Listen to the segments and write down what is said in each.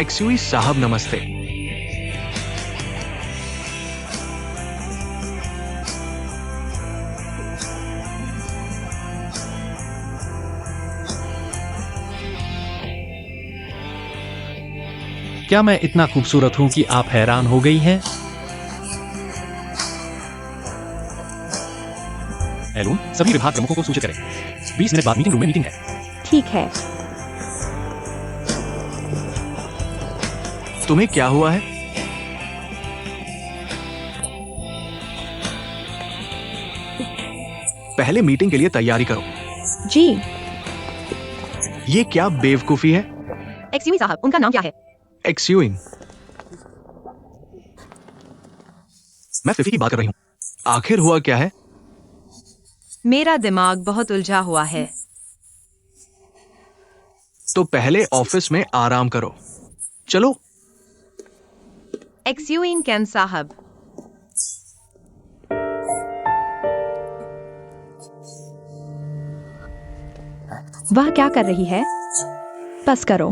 एक्सयूई साहब नमस्ते। क्या मैं इतना खूबसूरत हूं कि आप हैरान हो गई हैं? एलून, सभी विभाग प्रमुखों को सूचित करें। 20 मिनट बाद मीटिंग रूम में मीटिंग है। ठीक है। तुम्हें क्या हुआ है? पहले मीटिंग के लिए तैयारी करो। जी। ये क्या बेवकूफी है? एक्सयूवी साहब, उनका नाम क्या है? एक्सयूइंग। मैं फिफी की बात कर रही हूँ। आखिर हुआ क्या है? मेरा दिमाग बहुत उलझा हुआ है। तो पहले ऑफिस में आराम करो। चलो। एक्सयूइन कैन साहब, वह क्या कर रही है? बस करो।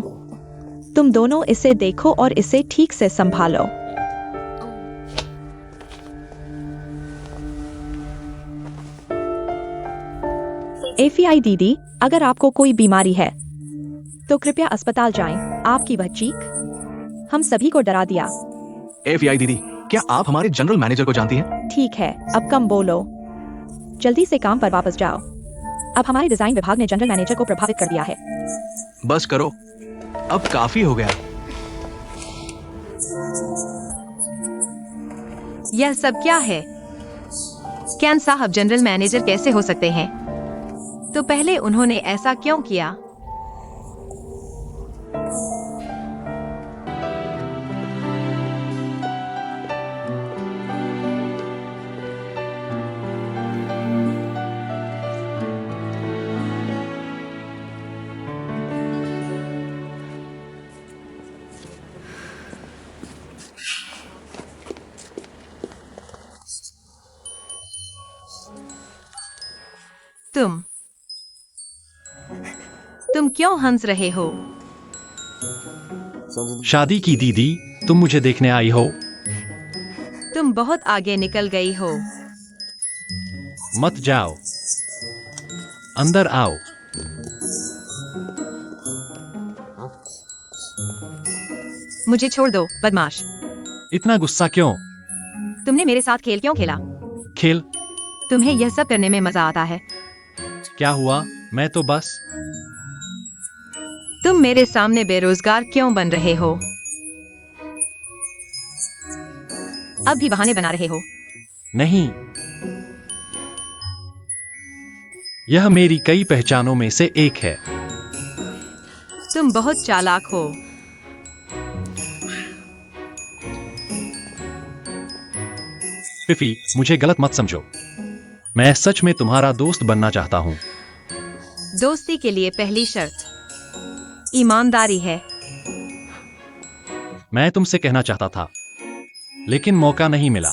तुम दोनों इसे देखो और इसे ठीक से संभालो। एफीआई दीदी, अगर आपको कोई बीमारी है तो कृपया अस्पताल जाएं। आपकी वह चीख हम सभी को डरा दिया। एफआई दीदी, क्या आप हमारे जनरल मैनेजर को जानती हैं? ठीक है, अब कम बोलो। जल्दी से काम पर वापस जाओ। अब हमारे डिजाइन विभाग ने जनरल मैनेजर को प्रभावित कर दिया है। बस करो, अब काफी हो गया। यह सब क्या है? कैन साहब जनरल मैनेजर कैसे हो सकते हैं? तो पहले उन्होंने ऐसा क्यों किया? तुम क्यों हंस रहे हो? शादी की दीदी, तुम मुझे देखने आई हो? तुम बहुत आगे निकल गई हो। मत जाओ, अंदर आओ। मुझे छोड़ दो, बदमाश। इतना गुस्सा क्यों? तुमने मेरे साथ खेल क्यों खेला? खेल? तुम्हें यह सब करने में मजा आता है? क्या हुआ? मैं तो बस। तुम मेरे सामने बेरोजगार क्यों बन रहे हो? अब भी बहाने बना रहे हो? नहीं, यह मेरी कई पहचानों में से एक है। तुम बहुत चालाक हो। फिफी, मुझे गलत मत समझो। मैं सच में तुम्हारा दोस्त बनना चाहता हूँ। दोस्ती के लिए पहली शर्त ईमानदारी है। मैं तुमसे कहना चाहता था, लेकिन मौका नहीं मिला।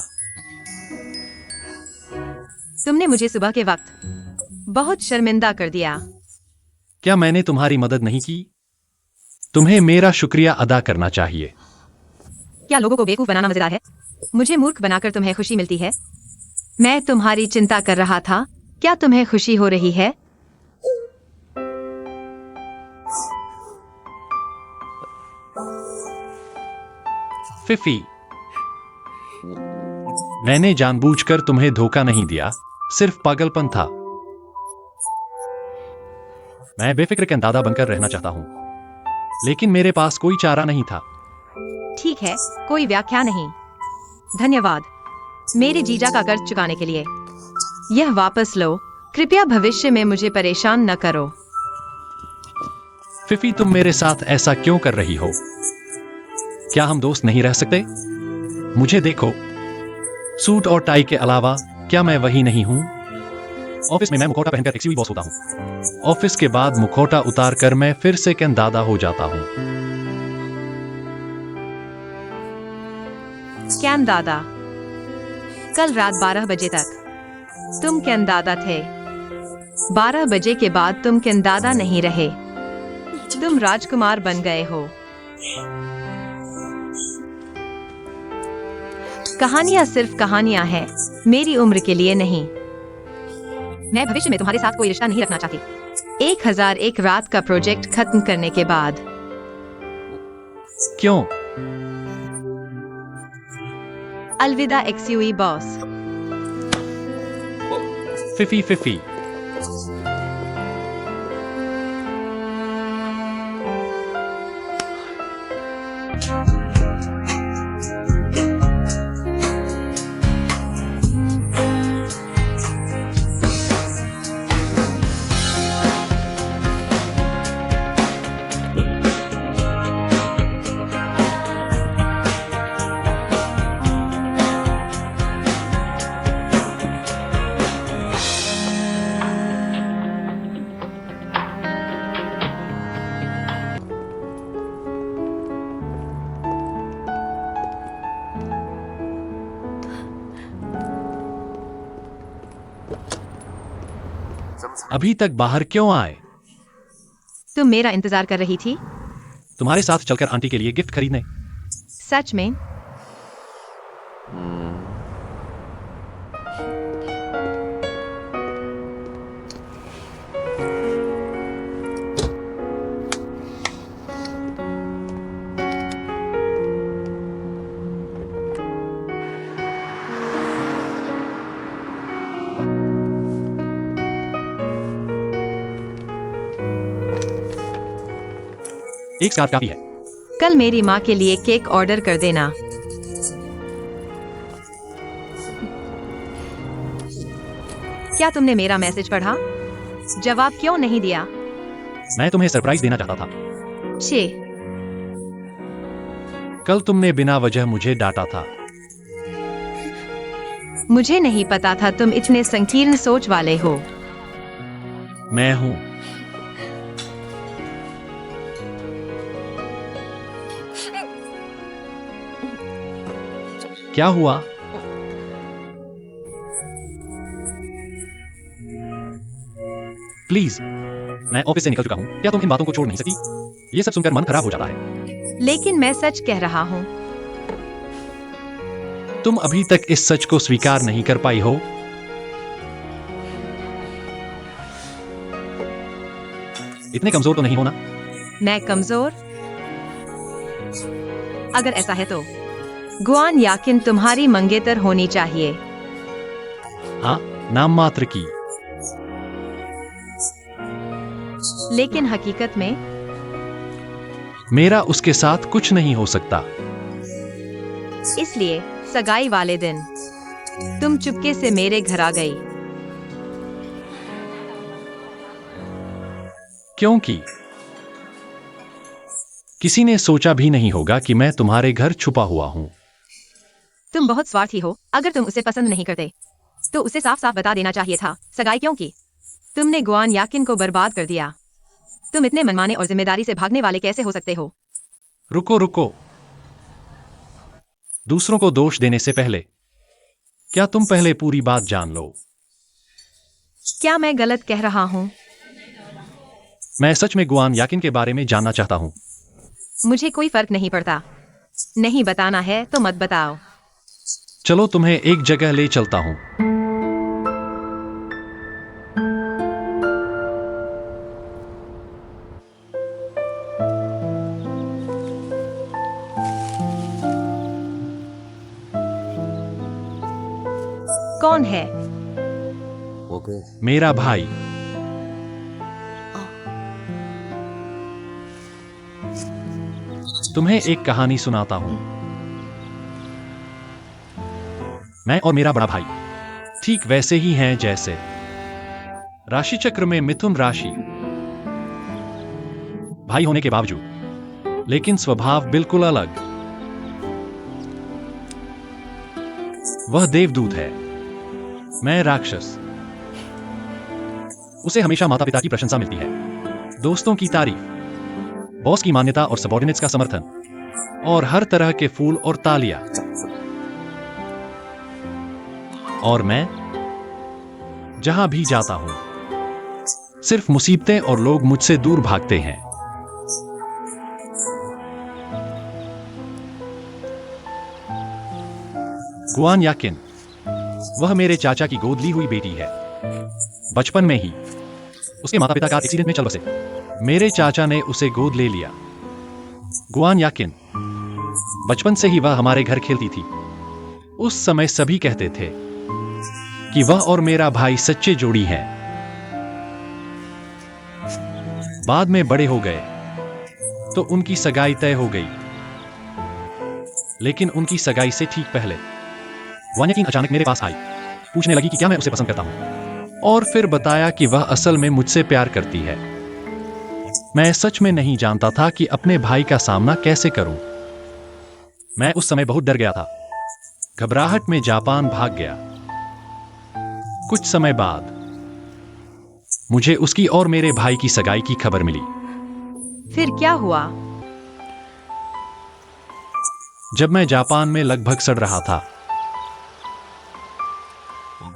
तुमने मुझे सुबह के वक्त बहुत शर्मिंदा कर दिया। क्या मैंने तुम्हारी मदद नहीं की? तुम्हें मेरा शुक्रिया अदा करना चाहिए। क्या लोगों को बेवकूफ बनाना मजेदार है? मुझे मूर्ख बनाकर तुम्हें खुशी मिलती है? मैं तुम्हारी चिंता कर रहा था। क्या तुम्हें खुशी हो रही है? फिफी, मैंने जानबूझकर तुम्हें धोखा नहीं दिया, सिर्फ पागलपन था। मैं बेफिक्र के दादा बनकर रहना चाहता हूं, लेकिन मेरे पास कोई चारा नहीं था। ठीक है, कोई व्याख्या नहीं। धन्यवाद मेरे जीजा का कर्ज चुकाने के लिए। यह वापस लो। कृपया भविष्य में मुझे परेशान न करो। फिफी, तुम मेरे साथ ऐसा क्यों कर रही हो? क्या हम दोस्त नहीं रह सकते? मुझे देखो, सूट और टाई के अलावा क्या मैं वही नहीं हूं? ऑफिस में मैं मुखौटा पहनकर एक्सयूवी बॉस होता हूं। ऑफिस के बाद मुखौटा उतारकर मैं फिर से कैन दादा हो जाता हूं। कैन दादा, कल रात 12 बजे तक तुम कैन दादा थे। 12 बजे के बाद तुम कैन दादा नहीं रहे। तुम राजकुमार बन गए हो। कहानियां सिर्फ कहानियां हैं, मेरी उम्र के लिए नहीं। मैं भविष्य में तुम्हारे साथ कोई रिश्ता नहीं रखना चाहती। 1001 रात का प्रोजेक्ट खत्म करने के बाद। क्यों? अलविदा एक्सयूई बॉस। Phi Phi Phi Phi. अभी तक बाहर क्यों आए? तुम मेरा इंतजार कर रही थी? तुम्हारे साथ चलकर आंटी के लिए गिफ्ट खरीदने। सच में? एक स्कार्फ काफी है। कल मेरी माँ के लिए केक ऑर्डर कर देना। क्या तुमने मेरा मैसेज पढ़ा? जवाब क्यों नहीं दिया? मैं तुम्हें सरप्राइज देना चाहता था। छे। कल तुमने बिना वजह मुझे डांटा था। मुझे नहीं पता था तुम इतने संकीर्ण सोच वाले हो। मैं हूं। क्या हुआ? प्लीज, मैं ऑफिस से निकल चुका हूं। क्या तुम इन बातों को छोड़ नहीं सकती? ये सब सुनकर मन खराब हो जाता है। लेकिन मैं सच कह रहा हूँ। तुम अभी तक इस सच को स्वीकार नहीं कर पाई हो। इतने कमजोर तो नहीं होना। मैं कमजोर? अगर ऐसा है तो गुआन याकिन तुम्हारी मंगेतर होनी चाहिए। हाँ, नाम मात्र की। लेकिन हकीकत में मेरा उसके साथ कुछ नहीं हो सकता। इसलिए सगाई वाले दिन तुम चुपके से मेरे घर आ गई। क्योंकि किसी ने सोचा भी नहीं होगा कि मैं तुम्हारे घर छुपा हुआ हूं। तुम बहुत स्वार्थी हो। अगर तुम उसे पसंद नहीं करते तो उसे साफ साफ बता देना चाहिए था। सगाई क्यों की? तुमने गुआन याकिन को बर्बाद कर दिया। तुम इतने मनमाने और जिम्मेदारी से भागने वाले कैसे हो सकते हो? रुको रुको। दूसरों को दोष देने से पहले क्या तुम पहले पूरी बात जान लो। क्या मैं गलत कह रहा हूँ? मैं सच में गुआन याकिन के बारे में जानना चाहता हूं। मुझे कोई फर्क नहीं पड़ता। नहीं बताना है तो मत बताओ। चलो तुम्हें एक जगह ले चलता हूं। कौन है? मेरा भाई। तुम्हें एक कहानी सुनाता हूं। मैं और मेरा बड़ा भाई ठीक वैसे ही हैं जैसे राशि चक्र में मिथुन राशि। भाई होने के बावजूद लेकिन स्वभाव बिल्कुल अलग। वह देवदूत है, मैं राक्षस। उसे हमेशा माता पिता की प्रशंसा मिलती है, दोस्तों की तारीफ, बॉस की मान्यता और सबॉर्डिनेट्स का समर्थन, और हर तरह के फूल और तालियां। और मैं जहां भी जाता हूं सिर्फ मुसीबतें और लोग मुझसे दूर भागते हैं। गुआन याकिन, वह मेरे चाचा की गोद ली हुई बेटी है। बचपन में ही उसके माता पिता कार एक्सीडेंट में चल बसे। मेरे चाचा ने उसे गोद ले लिया। गुआन याकिन, बचपन से ही वह हमारे घर खेलती थी। उस समय सभी कहते थे कि वह और मेरा भाई सच्चे जोड़ी हैं। बाद में बड़े हो गए तो उनकी सगाई तय हो गई। लेकिन उनकी सगाई से ठीक पहले गुआन याकिन अचानक मेरे पास आई, पूछने लगी कि क्या मैं उसे पसंद करता हूं, और फिर बताया कि वह असल में मुझसे प्यार करती है। मैं सच में नहीं जानता था कि अपने भाई का सामना कैसे करूं। मैं उस समय बहुत डर गया था। घबराहट में जापान भाग गया। कुछ समय बाद मुझे उसकी और मेरे भाई की सगाई की खबर मिली। फिर क्या हुआ? जब मैं जापान में लगभग सड़ रहा था,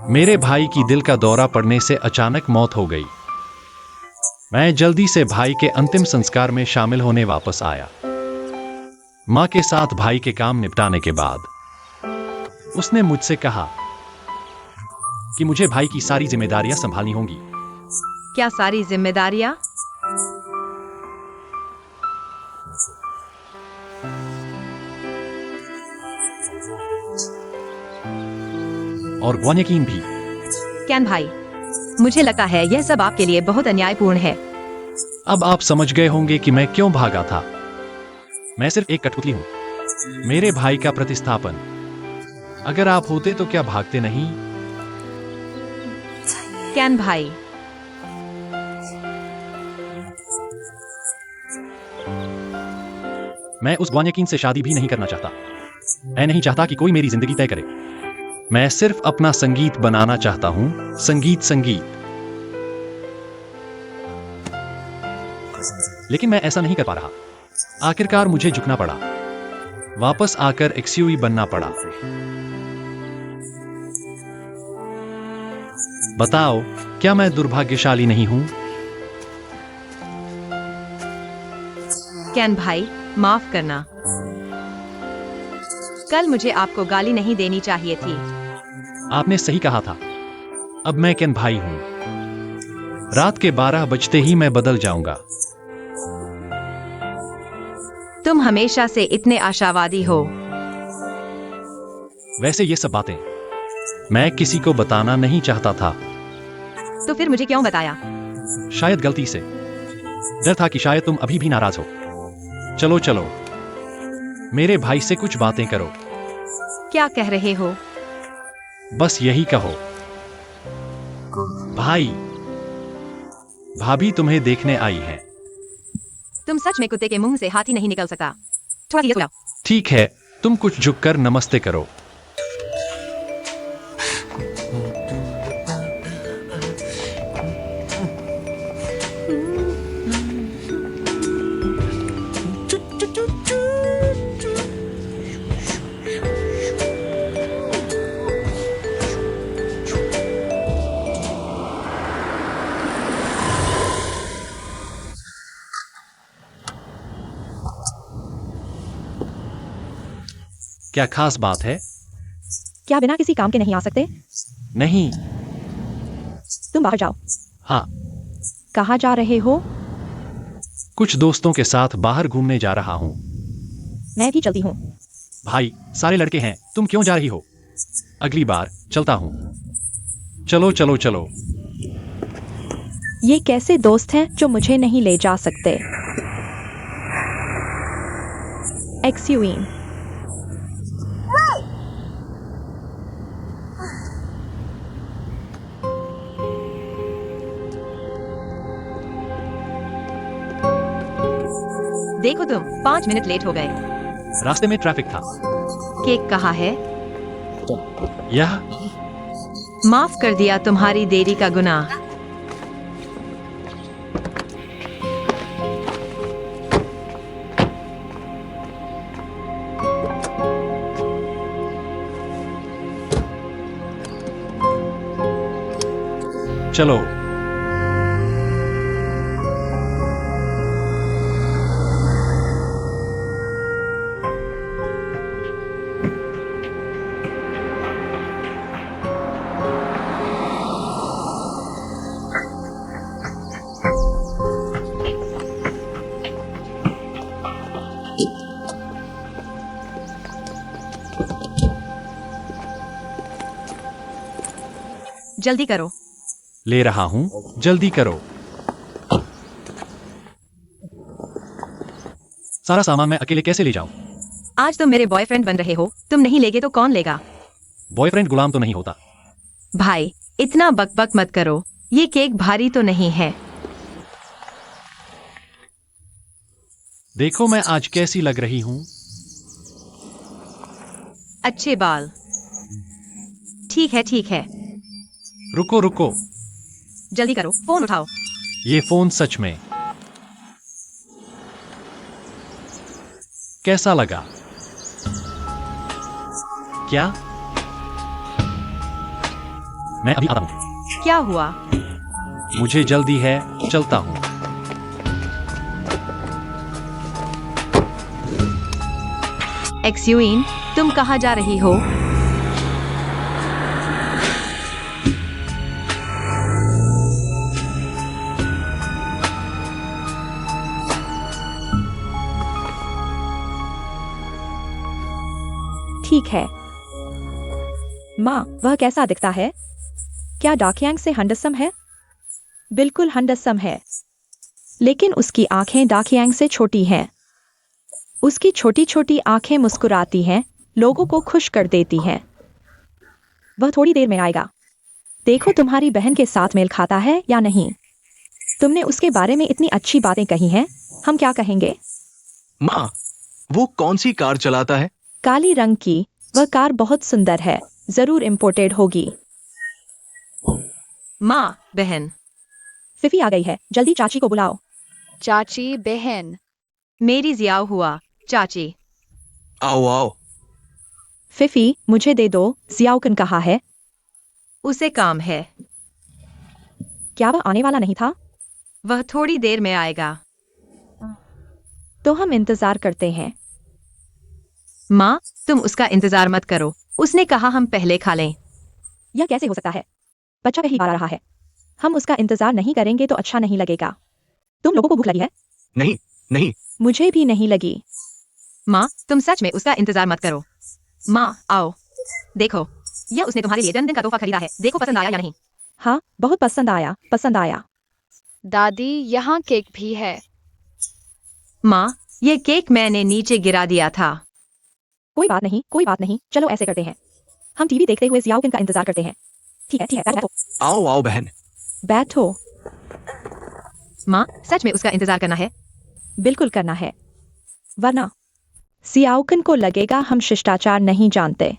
मेरे भाई की दिल का दौरा पड़ने से अचानक मौत हो गई। मैं जल्दी से भाई के अंतिम संस्कार में शामिल होने वापस आया। मां के साथ भाई के काम निपटाने के बाद उसने मुझसे कहा कि मुझे भाई की सारी जिम्मेदारियां संभालनी होंगी। क्या सारी जिम्मेदारियां? और गुआन याकिन भी। कैन भाई, मुझे लगता है यह सब आपके लिए बहुत अन्यायपूर्ण है। अब आप समझ गए होंगे कि मैं क्यों भागा था। मैं सिर्फ एक कठपुतली हूं, मेरे भाई का प्रतिस्थापन। अगर आप होते तो क्या भागते नहीं? कैन भाई, मैं उस गुआन याकिन से शादी भी नहीं करना चाहता। मैं नहीं चाहता कि कोई मेरी जिंदगी तय करे। मैं सिर्फ अपना संगीत बनाना चाहता हूं। संगीत। लेकिन मैं ऐसा नहीं कर पा रहा। आखिरकार मुझे झुकना पड़ा। वापस आकर एक्सयूई बनना पड़ा। बताओ, क्या मैं दुर्भाग्यशाली नहीं हूं? कैन भाई, माफ करना। कल मुझे आपको गाली नहीं देनी चाहिए थी। आपने सही कहा था। अब मैं केन भाई हूं। रात के 12 बजते ही मैं बदल जाऊंगा। तुम हमेशा से इतने आशावादी हो। वैसे ये सब बातें मैं किसी को बताना नहीं चाहता था। तो फिर मुझे क्यों बताया? शायद गलती से। डर था कि शायद तुम अभी भी नाराज हो। चलो, मेरे भाई से कुछ बातें करो। क्या कह रहे हो? बस यही कहो। भाई, भाभी तुम्हें देखने आई है। तुम सच में कुत्ते के मुंह से हाथी नहीं निकल सकता। थोड़ा धीरे चलाओ। ठीक है, तुम कुछ झुककर नमस्ते करो। क्या खास बात है? क्या बिना किसी काम के नहीं आ सकते? नहीं। तुम बाहर जाओ। हाँ, कहाँ जा रहे हो? कुछ दोस्तों के साथ बाहर घूमने जा रहा हूँ। मैं भी चलती हूँ। भाई, सारे लड़के हैं, तुम क्यों जा रही हो? अगली बार चलता हूँ। चलो। ये कैसे दोस्त हैं जो मुझे नहीं ले जा सकते? एक्सयूइन। देखो तुम 5 मिनट लेट हो गए। रास्ते में ट्रैफिक था। केक कहाँ है? यह माफ कर दिया तुम्हारी देरी का गुनाह। चलो। जल्दी करो। ले रहा हूं, जल्दी करो। सारा सामान मैं अकेले कैसे ले जाऊं? आज तुम मेरे बॉयफ्रेंड बन रहे हो, तुम नहीं लेगे तो कौन लेगा? बॉयफ्रेंड गुलाम तो नहीं होता। भाई इतना बकबक मत करो, ये केक भारी तो नहीं है। देखो मैं आज कैसी लग रही हूं। अच्छे बाल। ठीक है ठीक है, रुको रुको, जल्दी करो, फोन उठाओ। ये फोन सच में कैसा लगा? क्या? मैं अभी आता हूं। क्या हुआ? मुझे जल्दी है, चलता हूं। एक्सयूइन, तुम कहाँ जा रही हो? ठीक है। माँ, वह कैसा दिखता है? क्या डाकयांग से हंडसम है? बिल्कुल हंडसम है, लेकिन उसकी आंखें डाकयांग से छोटी हैं। उसकी छोटी छोटी आंखें मुस्कुराती हैं, लोगों को खुश कर देती हैं। वह थोड़ी देर में आएगा। देखो तुम्हारी बहन के साथ मेल खाता है या नहीं। तुमने उसके बारे में इतनी अच्छी बातें कही हैं, हम क्या कहेंगे? माँ, वो कौन सी कार चलाता है? काली रंग की। वह कार बहुत सुंदर है, जरूर इम्पोर्टेड होगी। माँ, बहन। फिफी आ गई है, जल्दी चाची को बुलाओ। चाची बहन। मेरी जियाओ हुआ, चाची। आओ आओ। फिफी, मुझे दे दो। जियाओकन कहाँ है? उसे काम है। क्या वह आने वाला नहीं था? वह थोड़ी देर में आएगा। तो हम इंतजार करते हैं। माँ, तुम उसका इंतजार मत करो, उसने कहा हम पहले खा लें। यह कैसे हो सकता है? बच्चा कहीं आ रहा है। हम उसका इंतजार नहीं करेंगे तो अच्छा नहीं लगेगा। तुम लोगों को भूख लगी है? नहीं नहीं। मुझे भी नहीं लगी। माँ, तुम सच में उसका इंतजार मत करो। माँ, आओ। देखो, यह उसने तुम्हारे लिए जन्मदिन का तोहफा खरीदा है। देखो पसंद आया या नहीं। हाँ, बहुत पसंद आया, पसंद आया। दादी, यहाँ केक भी है। माँ, ये केक मैंने नीचे गिरा दिया था। कोई बात नहीं, कोई बात नहीं, चलो ऐसे करते हैं। हम टीवी देखते हुए जियाओकिन का इंतजार करते हैं। ठीक है ठीक है, बैठो आओ आओ बहन। बैठो। माँ, सच में उसका इंतजार करना है। बिल्कुल करना है, वरना जियाओकिन को लगेगा हम शिष्टाचार नहीं जानते।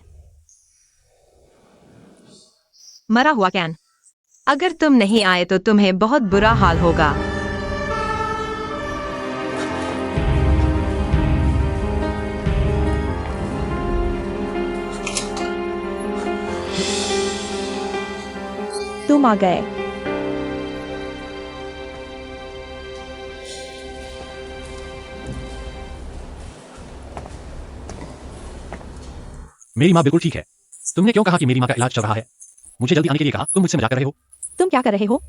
मरा हुआ कैन। अगर तुम नहीं आए तो तुम्हें बहुत बुरा हाल होगा। तुम आ गए। मेरी माँ बिल्कुल ठीक है। तुमने क्यों कहा कि मेरी माँ का इलाज चल रहा है? मुझे जल्दी आने के लिए कहा। तुम मुझसे मजाक कर रहे हो? तुम क्या कर रहे हो?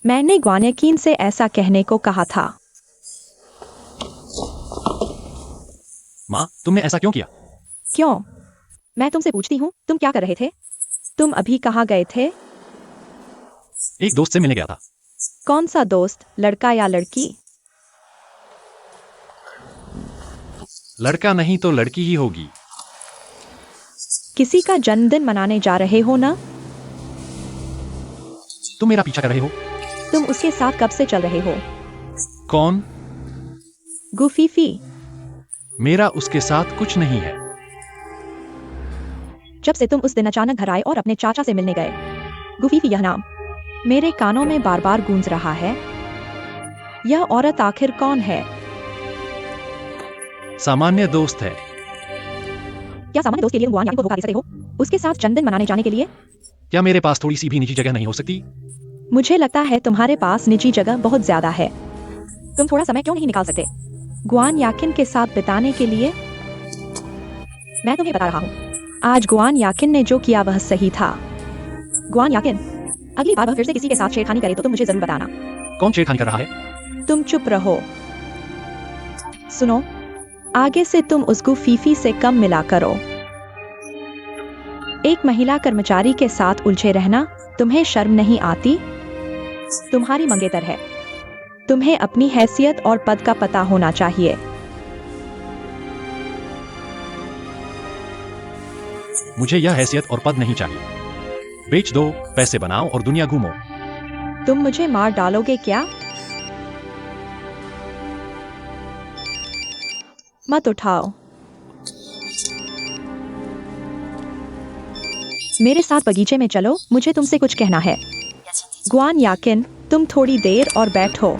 मैंने ग्वानियाकिन से ऐसा कहने को कहा था। माँ, तुमने ऐसा क्यों किया? क्यों? मैं तुमसे पूछती हूँ, तुम क्या कर रहे थे? तुम अभी कहाँ गए थे? एक दोस्त से मिलने गया था। कौन सा दोस्त, लड़का या लड़की? लड़का नहीं तो लड़की ही होगी। किसी का जन्मदिन मनाने जा रहे हो ना? तुम मेरा पीछा कर रहे हो? तुम उसके साथ कब से चल रहे हो? कौन? गुफीफी। मेरा उसके साथ कुछ नहीं है। जब से तुम उस दिन अचानक घर आए और अपने चाचा से मिलने गए। गुफीफी, यह नाम मेरे कानों में बार बार गूंज रहा है। यह औरत आखिर कौन है? सामान्य दोस्त है। क्या सामान्य दोस्त के लिए तुम गुआनयाकिन को धोखा दे सकते हो? उसके साथ जन्मदिन मनाने जाने के लिए? क्या मेरे पास थोड़ी सी भी निजी जगह नहीं हो सकती? मुझे लगता है तुम्हारे पास निजी जगह बहुत ज्यादा है। तुम थोड़ा समय क्यों नहीं निकाल सकते गुआनयाकिन के साथ बिताने के लिए? मैं तुम्हें बता रहा हूँ, आज गुआनयाकिन ने जो किया वह सही था। गुआनयाकिन, अगली बार वह फिर से किसी के साथ छेड़खानी करे तो तुम मुझे जरूर बताना। कौन छेड़खानी कर रहा है? तुम चुप रहो। सुनो, आगे से तुम उस गुफीफी से कम मिला करो। एक महिला कर्मचारी के साथ उलझे रहना तुम्हें शर्म नहीं आती? तुम्हारी मंगेतर है। तुम्हें अपनी हैसियत और पद का पता होना चाहिए। मुझे यह हैसियत और पद नहीं चाहिए। बेच दो, पैसे बनाओ और दुनिया घूमो। तुम मुझे मार डालोगे क्या? मत उठाओ। मेरे साथ बगीचे में चलो, मुझे तुमसे कुछ कहना है। गुआन याकिन, तुम थोड़ी देर और बैठो।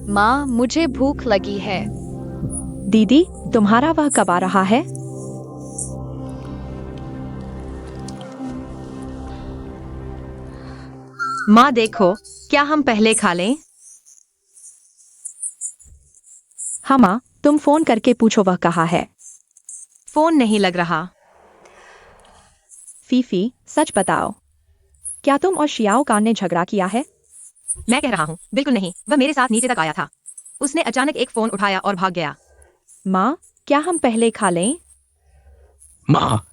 माँ, मुझे भूख लगी है। दीदी, तुम्हारा वह कब आ रहा है? माँ देखो, क्या हम पहले खा लें? हाँ माँ, तुम फोन करके पूछो वह कहाँ है। फोन नहीं लग रहा। फीफी, सच बताओ, क्या तुम और शियाओ कान ने झगड़ा किया है? मैं कह रहा हूँ, बिल्कुल नहीं। वह मेरे साथ नीचे तक आया था। उसने अचानक एक फोन उठाया और भाग गया। माँ, क्या हम पहले खा लें? माँ,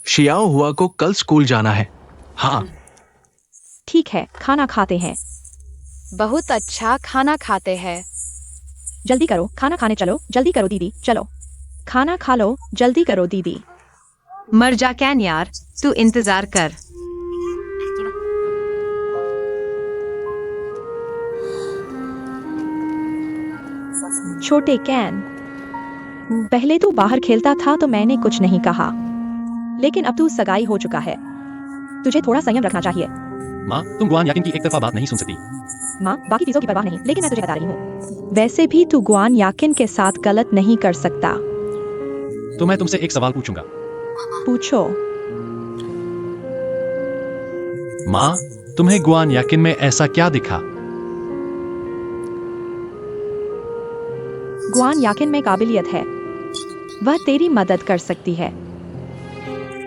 शियाओ हुआ को कल स्कूल जाना है। हाँ। ठीक है, खाना खाते हैं। बहुत अच्छा खाना खाते हैं। जल्दी करो, खाना खाने चलो। जल्दी करो दीदी, चलो। खाना खा लो, जल्दी करो दीदी। मर जा कैन यार, तू इंतजार कर। छोटे कैन, पहले तू बाहर खेलता था तो मैंने कुछ नहीं कहा, लेकिन अब तू सगाई हो चुका है। तुझे थोड़ा संयम रखना चाहिए। माँ, तुम गुआन याकिन की एक तरफा बात नहीं सुन सकती। माँ, बाकी चीजों की परवाह नहीं, लेकिन मैं तुझे बता रही हूँ। वैसे भी तू गुआन याकिन के साथ गलत नहीं कर सकता। तो मैं तुमसे एक सवाल पूछूंगा। पूछो। माँ, तुम्हें गुआन याकिन में ऐसा क्या दिखा? गुआन याकिन में काबिलियत है, वह तेरी मदद कर सकती है।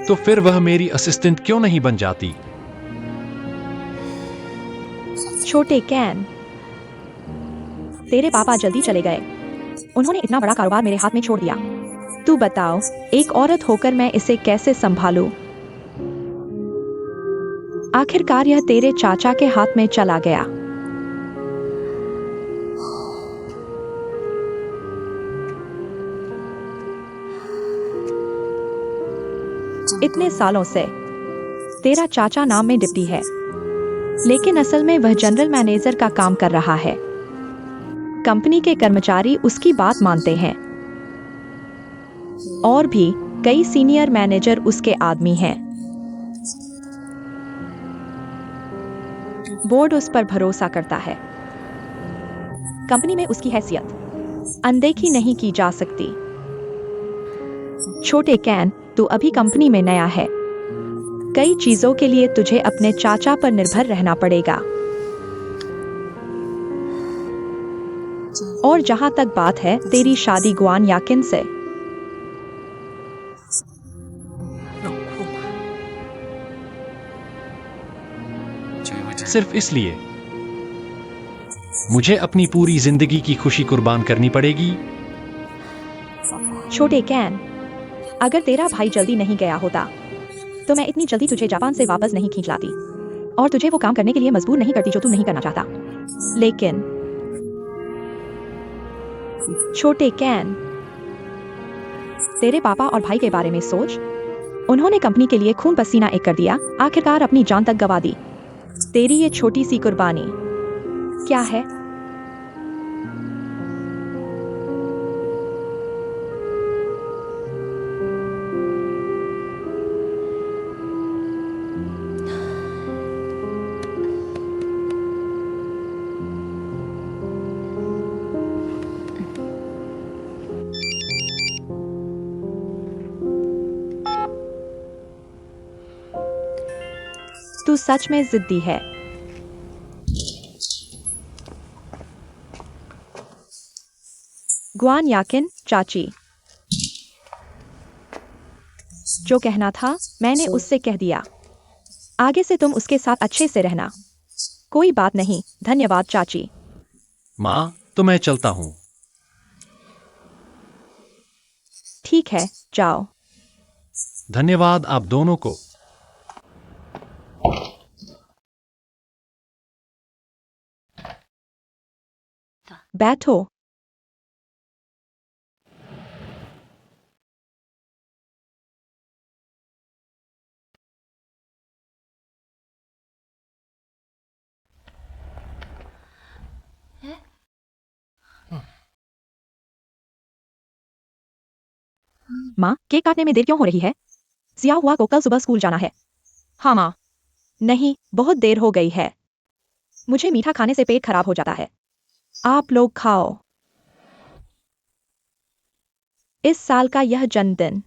तो फिर वह मेरी असिस्टेंट क्यों नहीं बन जाती? छोटे कैन, तेरे पापा जल्दी चले गए। उन्होंने इतना बड़ा कारोबार मेरे हाथ में छोड़ दिया। तू बताओ, एक औरत होकर मैं इसे कैसे संभालूं? आखिरकार यह तेरे चाचा के हाथ में चला गया। इतने सालों से तेरा चाचा नाम में डिप्टी है, लेकिन असल में वह जनरल मैनेजर का काम कर रहा है। कंपनी के कर्मचारी उसकी बात मानते हैं और भी कई सीनियर मैनेजर उसके आदमी हैं। बोर्ड उस पर भरोसा करता है। कंपनी में उसकी हैसियत अनदेखी नहीं की जा सकती। छोटे कैन, तू अभी कंपनी में नया है। कई चीजों के लिए तुझे अपने चाचा पर निर्भर रहना पड़ेगा। और जहां तक बात है तेरी शादी गुआन याकिन से, सिर्फ इसलिए मुझे अपनी पूरी जिंदगी की खुशी कुर्बान करनी पड़ेगी? छोटे कैन, अगर तेरा भाई जल्दी नहीं गया होता तो मैं इतनी जल्दी तुझे जापान से वापस नहीं खींच लाती और तुझे वो काम करने के लिए मजबूर नहीं करती जो तू नहीं करना चाहता। लेकिन छोटे कैन, तेरे पापा और भाई के बारे में सोच। उन्होंने कंपनी के लिए खून पसीना एक कर दिया, आखिरकार अपनी जान तक गंवा दी। तेरी ये छोटी सी कुर्बानी क्या है? तू सच में जिद्दी है। गुआन याकिन, चाची, जो कहना था मैंने उससे कह दिया। आगे से तुम उसके साथ अच्छे से रहना। कोई बात नहीं, धन्यवाद चाची। माँ, तो मैं चलता हूँ। ठीक है, जाओ। धन्यवाद आप दोनों को। बैठो। माँ, केक काटने में देर क्यों हो रही है? जिया हुआ को कल सुबह स्कूल जाना है। हाँ माँ। नहीं, बहुत देर हो गई है। मुझे मीठा खाने से पेट खराब हो जाता है। आप लोग खाओ। इस साल का यह जन्मदिन।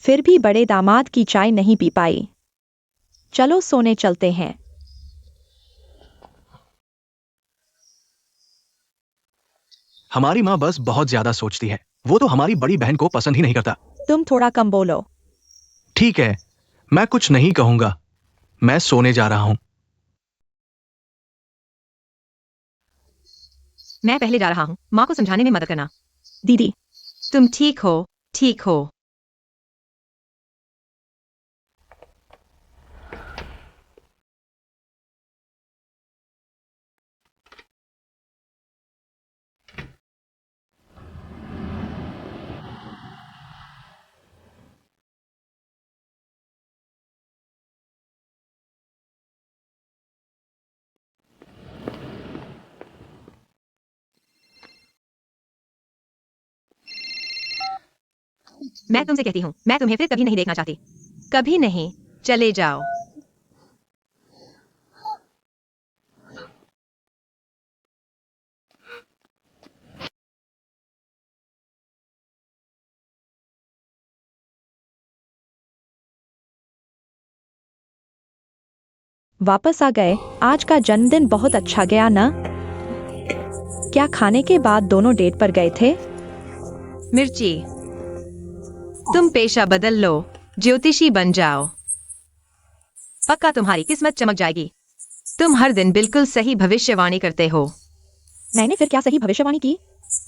फिर भी बड़े दामाद की चाय नहीं पी पाई। चलो सोने चलते हैं। हमारी माँ बस बहुत ज्यादा सोचती है। वो तो हमारी बड़ी बहन को पसंद ही नहीं करता। तुम थोड़ा कम बोलो। ठीक है, मैं कुछ नहीं कहूंगा। मैं सोने जा रहा हूँ। मैं पहले जा रहा हूँ। माँ को समझाने में मदद करना। दीदी, तुम ठीक हो, ठीक हो। मैं तुमसे कहती हूँ, मैं तुम्हें फिर कभी नहीं देखना चाहती। कभी नहीं। चले जाओ। वापस आ गए। आज का जन्मदिन बहुत अच्छा गया ना? क्या खाने के बाद दोनों डेट पर गए थे? मिर्ची, तुम पेशा बदल लो, ज्योतिषी बन जाओ। पक्का तुम्हारी किस्मत चमक जाएगी। तुम हर दिन बिल्कुल सही भविष्यवाणी करते हो। मैंने फिर क्या सही भविष्यवाणी की?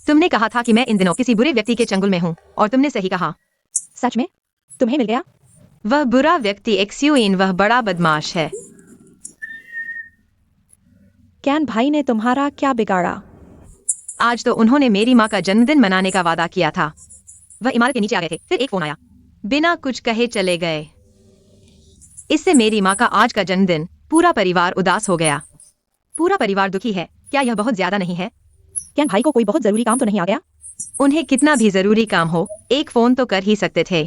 तुमने कहा था कि मैं इन दिनों किसी बुरे व्यक्ति के चंगुल में हूँ, और तुमने सही कहा। सच में? तुम्हें मिल गया? वह बुरा व्यक्ति एक्स्यूइन, वह बड़ा बदमाश है। कैन भाई ने तुम्हारा क्या बिगाड़ा? आज तो उन्होंने मेरी माँ का जन्मदिन मनाने का वादा किया था। वह इमारत के नीचे आ गए थे, फिर एक फोन आया। बिना कुछ कहे चले गए। इससे मेरी माँ का आज का जन्मदिन, पूरा परिवार उदास हो गया। पूरा परिवार दुखी है। क्या यह बहुत ज्यादा नहीं है? कैन भाई को कोई बहुत जरूरी काम तो नहीं आ गया? उन्हें कितना भी जरूरी काम हो, एक फोन तो कर ही सकते थे।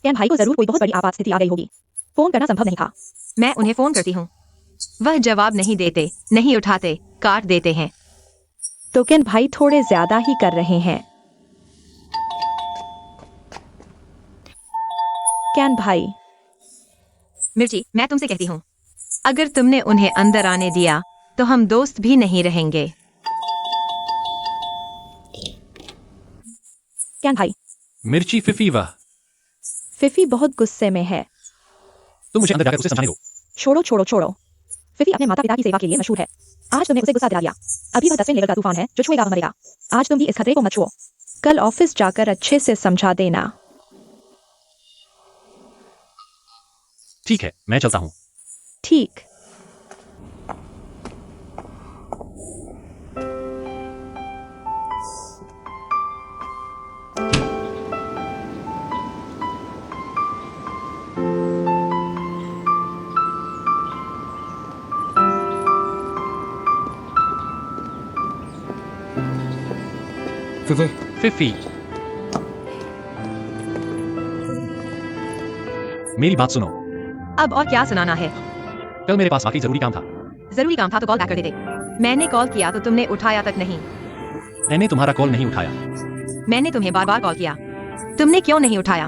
कैन भाई को जरूर कोई बहुत बड़ी आपात स्थिति आ गई होगी। फोन करना संभव नहीं था। मैं उन्हें फोन करती हूँ, वह जवाब नहीं देते, नहीं उठाते, काट देते हैं। तो कैन भाई थोड़े ज्यादा ही कर रहे हैं। कैन भाई, मिर्ची, मैं तुमसे कहती हूँ, अगर तुमने उन्हें अंदर आने दिया तो हम दोस्त भी नहीं रहेंगे। कैन भाई, मिर्ची फिफी वाह। फिफी बहुत गुस्से में है। तुम मुझे अंदर जाकर उसे समझाने दो। छोड़ो छोड़ो छोड़ो। फिफी अपने माता पिता की सेवा के लिए मशहूर है। आज तुमने उसे गुस्सा दिला दिया। अभी वह 10वें लेवल का तूफान है जो छुएगा वह मरेगा। आज तुम भी इस खतरे को मत छुओ। कल ऑफिस जाकर अच्छे से समझा देना। ठीक है, मैं चलता हूँ। ठीक। फिफी, मेरी बात सुनो। अब और क्या सुनाना है? कल मेरे पास वाकई जरूरी काम था। जरूरी काम था तो कॉल बैक कर देते। मैंने कॉल किया तो तुमने उठाया तक नहीं। मैंने तुम्हारा कॉल नहीं उठाया। मैंने तुम्हें बार बार कॉल किया, तुमने क्यों नहीं उठाया?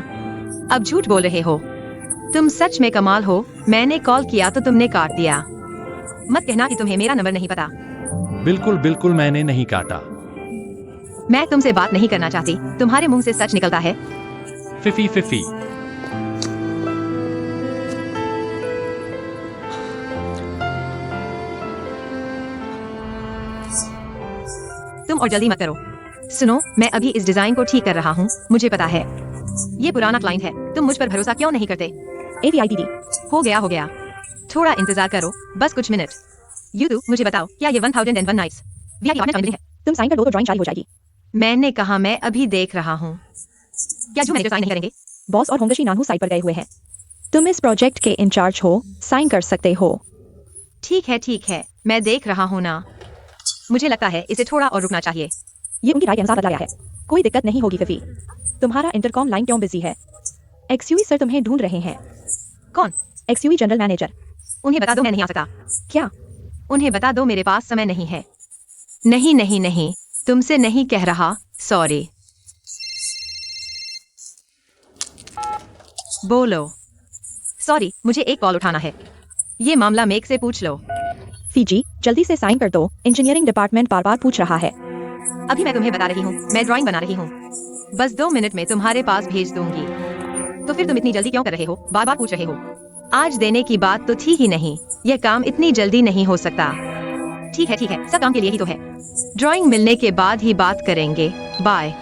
अब झूठ बोल रहे हो। तुम सच में कमाल हो। मैंने कॉल किया तो तुमने काट दिया। मत कहना कि तुम्हें मेरा नंबर नहीं पता। बिल्कुल बिल्कुल, मैंने नहीं काटा। मैं तुमसे बात नहीं करना चाहती। तुम्हारे मुंह से सच निकलता है। फिफी फिफी, और जल्दी मत करो। सुनो, मैं अभी इस डिजाइन को ठीक कर रहा हूँ। मुझे पता है ये पुराना क्लाइंट है, तुम मुझ पर भरोसा क्यों नहीं करते? AVIPD। हो गया, थोड़ा इंतजार करो, बस कुछ मिनट। यूट्यूब, मुझे बताओ, क्या ये 1001 नाइट्स VIP अपार्टमेंट है? तुम साइन कर दो तो ड्राइंग जारी हो जाएगी। मैंने कहा मैं अभी देख रहा हूँ। क्या जो मैनेजर साइन नहीं करेंगे? बॉस और होंगशी नानहू साइट पर गए हुए हैं। तुम इस प्रोजेक्ट के इंचार्ज हो, साइन कर सकते हो। ठीक है, मैं देख रहा हूँ ना। मुझे लगता है इसे थोड़ा और रुकना चाहिए। ये उनकी राय के अनुसार बदला गया है। कोई दिक्कत नहीं होगी फिफी। तुम्हारा इंटरकॉम लाइन क्यों बिजी है? XUE सर तुम्हें ढूंढ रहे हैं। कौन? XUE general manager. उन्हें बता दो मैं नहीं आ सकता। क्या? उन्हें बता दो मेरे पास समय नहीं है। नहीं, तुमसे नहीं कह रहा, सॉरी। बोलो। सॉरी, मुझे एक कॉल उठाना है। ये मामला मेक से पूछ लो। फीजी, जल्दी से साइन कर दो, इंजीनियरिंग डिपार्टमेंट बार बार पूछ रहा है। अभी मैं तुम्हें बता रही हूँ, मैं ड्राइंग बना रही हूँ। बस 2 मिनट में तुम्हारे पास भेज दूंगी। तो फिर तुम इतनी जल्दी क्यों कर रहे हो? बार बार पूछ रहे हो। आज देने की बात तो थी ही नहीं। यह काम इतनी जल्दी नहीं हो सकता। ठीक है, सब काम के लिए ही तो है। ड्राइंग मिलने के बाद ही बात करेंगे। बाय।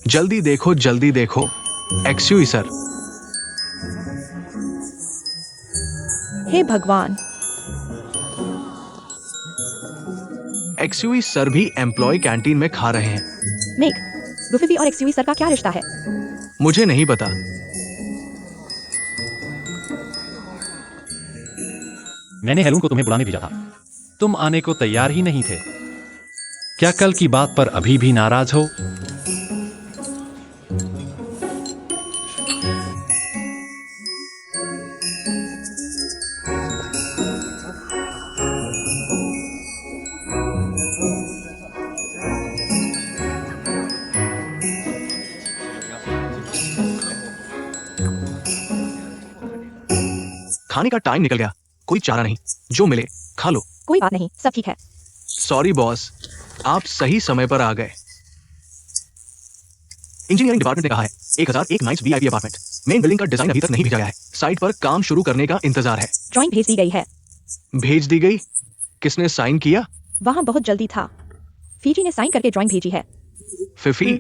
जल्दी देखो XUE सर। हे भगवान, XUE सर भी एम्प्लॉय कैंटीन में खा रहे हैं। मेक, गुफिफी और XUE सर का क्या रिश्ता है? मुझे नहीं पता। मैंने हेलून को तुम्हें बुलाने भेजा था, तुम आने को तैयार ही नहीं थे। क्या कल की बात पर अभी भी नाराज हो? खाने का टाइम निकल गया, कोई चारा नहीं, जो मिले खा लो। कोई बात नहीं, सब ठीक है। सॉरी बॉस, आप सही समय पर आ गए। इंजीनियरिंग डिपार्टमेंट ने कहा है 1001 nights VIP apartment. Main building का डिजाइन अभी तक नहीं भेजा गया है। साइट पर काम शुरू करने का इंतजार है। ड्राइंग भेज दी गई है। भेज दी गई? किसने साइन किया? वहाँ बहुत जल्दी था। फीजी ने साइन करके ड्राइंग भेजी है। फिफी,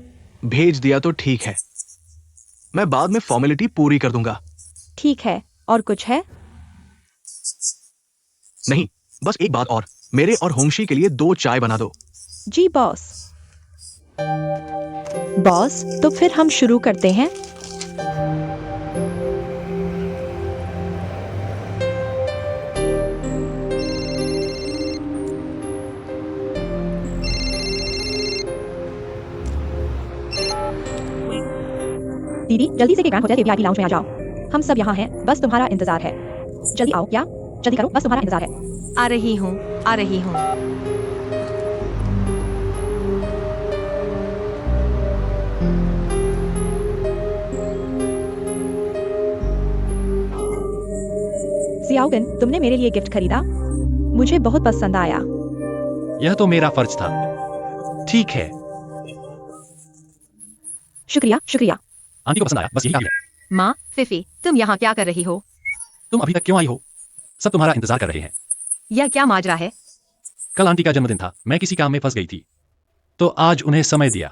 भेज दिया तो ठीक है, मैं बाद में फॉर्मेलिटी पूरी कर दूंगा। ठीक है, और कुछ है? नहीं, बस एक बात और, मेरे और होंगशी के लिए 2 चाय बना दो। जी बॉस। बॉस, तो फिर हम शुरू करते हैं। दीदी, जल्दी से ग्रैंड होटल के VIP लाउंज में आ जाओ। हम सब यहाँ हैं, बस तुम्हारा इंतजार है। जल्दी आओ, क्या? जल्दी करो, बस तुम्हारा इंतजार है। आ रही हूँ। सियाओगिन, तुमने मेरे लिए गिफ्ट खरीदा? मुझे बहुत पसंद आया। यह तो मेरा फर्ज था। ठीक है, शुक्रिया। आंटी को पसंद आया, बस यही काफी है। माँ, फिफी, तुम यहाँ क्या कर रही हो? तुम अभी तक क्यों आई हो? सब तुम्हारा इंतजार कर रहे हैं। यह क्या माजरा है? कल आंटी का जन्मदिन था, मैं किसी काम में फंस गई थी, तो आज उन्हें समय दिया।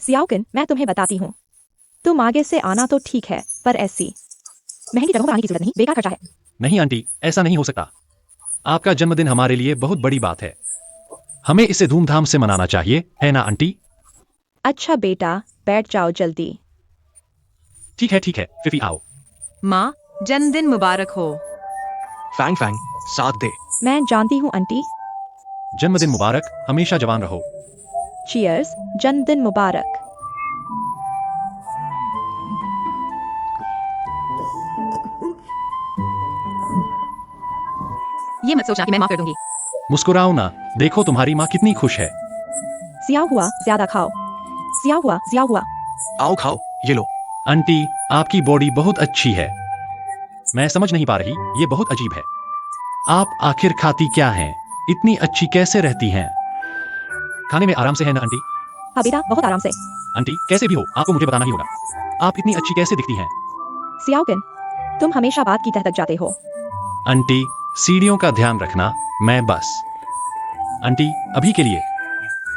सियाओगिन, मैं तुम्हें बताती हूँ, तुम आगे से आना तो ठीक है, पर ऐसी महंगी जगहों पर आने की जरूरत नहीं, बेकार खर्चा है। नहीं आंटी, ऐसा नहीं हो सकता। आपका जन्मदिन हमारे लिए बहुत बड़ी बात है, हमें इसे धूमधाम से मनाना चाहिए, है ना आंटी? अच्छा बेटा, बैठ जाओ जल्दी। ठीक है, फिफी आओ। माँ, जन्मदिन मुबारक हो। फैंग, साथ दे। मैं जानती हूँ आंटी। जन्मदिन मुबारक, हमेशा जवान रहो। चीयर्स, जन्मदिन मुबारक। ये मत सोचना कि मैं माफ कर दूंगी। मुस्कुराओ ना, देखो तुम्हारी माँ कितनी खुश है। सियाओ हुआ, ज्यादा खाओ। सियाओ हुआ। आओ खाओ, ये लो। आंटी, आपकी बॉडी बहुत अच्छी है। मैं समझ नहीं पा रही, ये बहुत अजीब है। आप आखिर खाती क्या हैं? इतनी अच्छी कैसे रहती हैं? खाने में आराम से है ना आंटी? हाँ बेटा, बहुत आराम से। आंटी कैसे भी हो आपको मुझे बताना ही होगा, आप इतनी अच्छी कैसे दिखती हैं? सियाओकिन, तुम हमेशा बात की तह तक जाते हो। आंटी सीढ़ियों का ध्यान रखना, मैं बस। आंटी अभी के लिए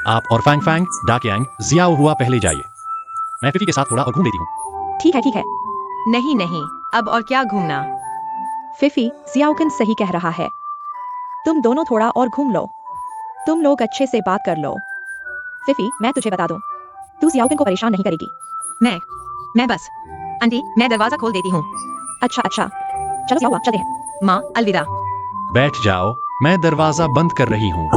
आप और फैंग फैंग, डाकयांग, जियाओ हुआ पहले जाइए, मैं फिफी के साथ थोड़ा और घूम लेती हूँ। ठीक है ठीक है। नहीं नहीं, अब और क्या घूमना। फिफी, सियाओकिन सही कह रहा है। तुम दोनों थोड़ा और घूम लो। तुम लोग अच्छे से बात कर लो। फिफी, मैं तुझे बता दूं, तू सियाओकिन को परेशान नहीं करेगी। मैं बस। आंटी मैं दरवाजा खोल देती हूँ। अच्छा अच्छा, चलो सियाओ, चलते हैं। माँ अलविदा। बैठ जाओ, मैं दरवाजा बंद कर रही हूँ,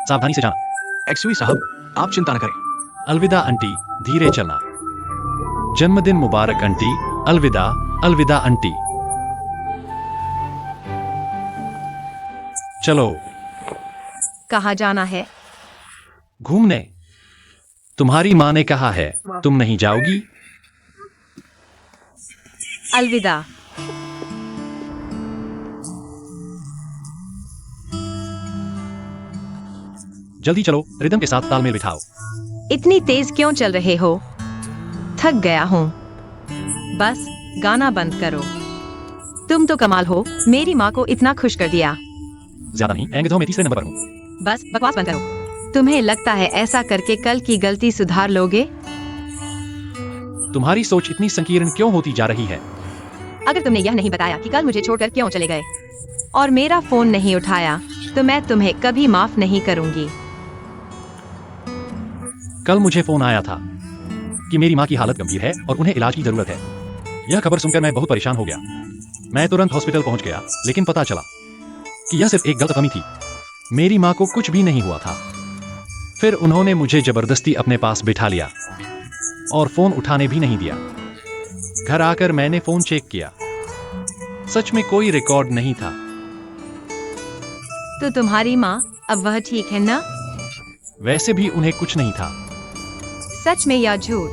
सावधानी से जाना। एक्सवी साहब, आप चिंता न करें। अलविदा आंटी, धीरे चलना। जन्मदिन मुबारक आंटी। अलविदा। अलविदा आंटी। चलो कहाँ जाना है? घूमने। तुम्हारी माँ ने कहा है, तुम नहीं जाओगी? अलविदा। जल्दी चलो, रिदम के साथ तालमेल बिठाओ। इतनी तेज क्यों चल रहे हो? थक गया हूँ, बस गाना बंद करो। तुम तो कमाल हो, मेरी माँ को इतना खुश कर दिया। ज्यादा नहीं, एंगधो में तीसरे नंबर पर हूँ। बस बकवास बंद करो। तुम्हें लगता है ऐसा करके कल की गलती सुधार लोगे? तुम्हारी सोच इतनी संकीर्ण क्यों होती जा रही है? अगर तुमने यह नहीं बताया कि कल मुझे छोड़कर क्यों चले गए और मेरा फोन नहीं उठाया, तो मैं तुम्हें कभी माफ नहीं करूंगी। कल मुझे फोन आया था कि मेरी माँ की हालत गंभीर है और उन्हें इलाज की जरूरत है। यह खबर सुनकर मैं बहुत परेशान हो गया। मैं तुरंत हॉस्पिटल पहुंच गया, लेकिन पता चला कि यह सिर्फ एक गलतफहमी थी। मेरी माँ को कुछ भी नहीं हुआ था। फिर उन्होंने मुझे जबरदस्ती अपने पास बिठा लिया और फोन उठाने भी नहीं दिया। घर आकर मैंने फोन चेक किया, सच में कोई रिकॉर्ड नहीं था। तो तुम्हारी माँ अब वह ठीक है ना? वैसे भी उन्हें कुछ नहीं था। सच में या झूठ?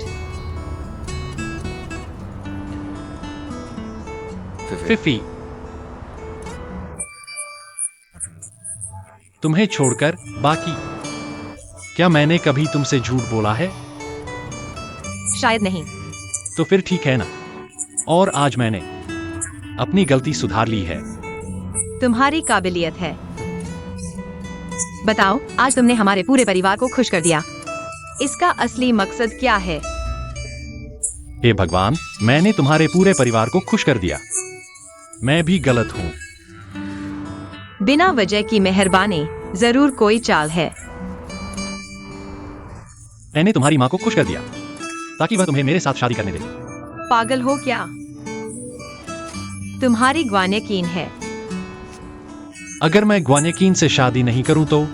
फिफी, तुम्हें छोड़कर बाकी, क्या मैंने कभी तुमसे झूठ बोला है? शायद नहीं। तो फिर ठीक है ना। और आज मैंने अपनी गलती सुधार ली है। तुम्हारी काबिलियत है। बताओ, आज तुमने हमारे पूरे परिवार को खुश कर दिया। इसका असली मकसद क्या है? हे भगवान, मैंने तुम्हारे पूरे परिवार को खुश कर दिया। मैं भी गलत हूँ। बिना वजह की मेहरबानी, जरूर कोई चाल है। मैंने तुम्हारी माँ को खुश कर दिया ताकि वह तुम्हें मेरे साथ शादी करने दे। पागल हो क्या? तुम्हारी ग्वानिकीन है। अगर मैं ग्वानिकीन से शादी नहीं करूं तो?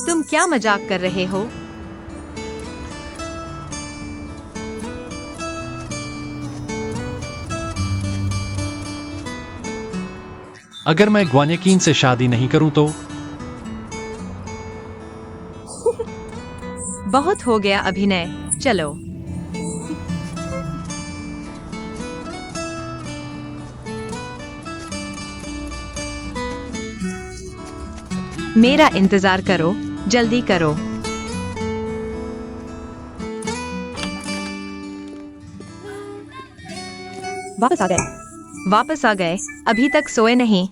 तुम क्या मजाक कर रहे हो? अगर मैं ग्वानिकीन से शादी नहीं करूं तो? बहुत हो गया अभिनय, चलो। मेरा इंतजार करो, जल्दी करो। वापस आ गए? वापस आ गए? अभी तक सोए नहीं?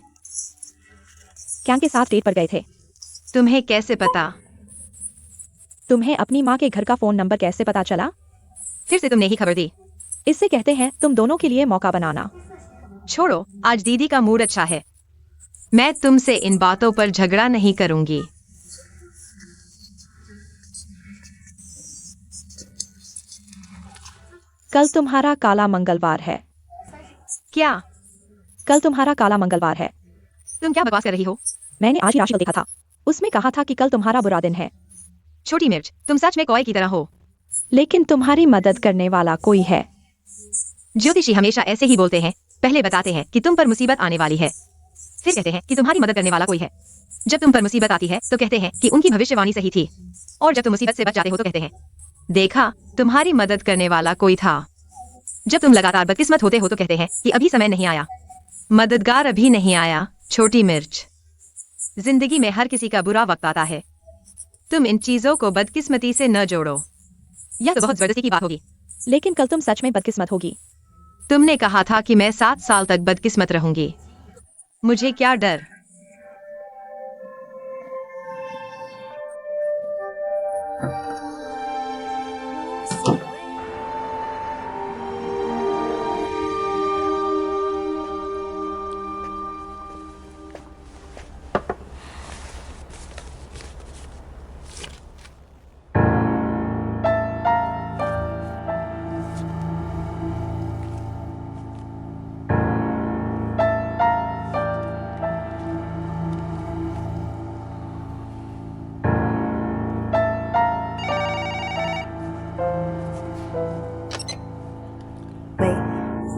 कैंग के साथ डेट पर गए थे। तुम्हें कैसे पता? तुम्हें अपनी माँ के घर का फोन नंबर कैसे पता चला? फिर से तुमने ही खबर दी। इससे कहते हैं तुम दोनों के लिए मौका बनाना। छोड़ो, आज दीदी का मूड अच्छा है। मैं तुमसे इन बातों पर झगड़ा नहीं करूंगी। कल तुम्हारा काला मंगलवार है। क्या? कल तुम्हारा काला मंगलवार है। तुम क्या बकवास कर रही हो? मैंने आज ही राशि देखा था, उसमें कहा था कि कल तुम्हारा बुरा दिन है। छोटी मिर्च, तुम सच में कौए की तरह हो। लेकिन तुम्हारी मदद करने वाला कोई है। ज्योतिषी हमेशा ऐसे ही बोलते हैं, पहले बताते हैं कि तुम पर मुसीबत आने वाली है, फिर कहते हैं कि तुम्हारी मदद करने वाला कोई है। जब तुम पर मुसीबत आती है तो कहते हैं कि उनकी भविष्यवाणी सही थी, और जब तुम मुसीबत से बच जाते हो तो कहते हैं, देखा, तुम्हारी मदद करने वाला कोई था। जब तुम लगातार बदकिस्मत होते हो तो कहते हैं कि अभी समय नहीं आया, मददगार अभी नहीं आया। छोटी मिर्च, जिंदगी में हर किसी का बुरा वक्त आता है। तुम इन चीजों को बदकिस्मती से न जोड़ो। यह तो बहुत जबरदस्ती की बात होगी। लेकिन कल तुम सच में बदकिस्मत होगी। तुमने कहा था कि मैं 7 साल तक बदकिस्मत रहूंगी। मुझे क्या डर।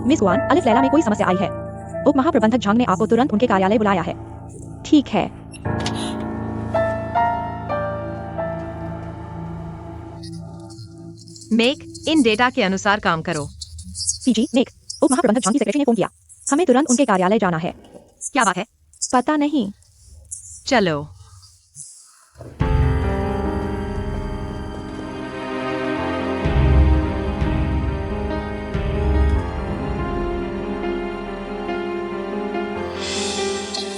मिस गुआन, अलिफ लैला में कोई समस्या आई है। उप महाप्रबंधक झांग ने आपको तुरंत उनके कार्यालय बुलाया है। ठीक है। मेक, इन डेटा के अनुसार काम करो। पीजी, मेक, उप महाप्रबंधक झांग की सेक्रेटरी ने फोन किया। हमें तुरंत उनके कार्यालय जाना है। क्या बात है? पता नहीं। चलो।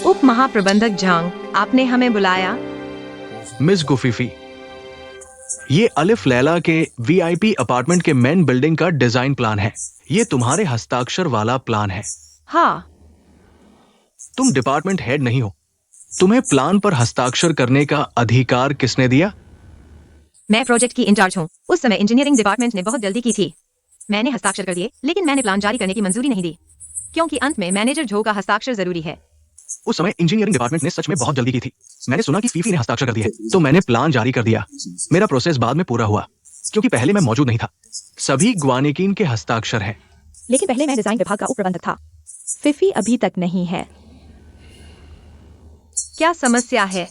उप महाप्रबंधक झांग, आपने हमें बुलाया। मिस गुफीफी, ये अलिफ लैला के वीआईपी अपार्टमेंट के मेन बिल्डिंग का डिजाइन प्लान है। ये तुम्हारे हस्ताक्षर वाला प्लान है। हाँ। तुम डिपार्टमेंट हेड नहीं हो। तुम्हें प्लान पर हस्ताक्षर करने का अधिकार किसने दिया? मैं प्रोजेक्ट की इंचार्ज हूँ। उस समय इंजीनियरिंग डिपार्टमेंट ने बहुत जल्दी की थी। मैंने हस्ताक्षर कर दिए, लेकिन मैंने प्लान जारी करने की मंजूरी नहीं दी, क्योंकि अंत में मैनेजर झो का हस्ताक्षर जरूरी है। उस समय इंजीनियरिंग डिपार्टमेंट ने सच में बहुत जल्दी की थी। मैंने सुना कि फीफी ने हस्ताक्षर कर दिए, तो मैंने प्लान जारी कर दिया। मेरा प्रोसेस बाद में पूरा हुआ, क्योंकि पहले मैं मौजूद नहीं था। सभी ग्वानिकीन के हस्ताक्षर हैं। लेकिन पहले मैं डिजाइन विभाग का उप प्रबंधक था। फिफी अभी तक नहीं है। क्या समस्या है?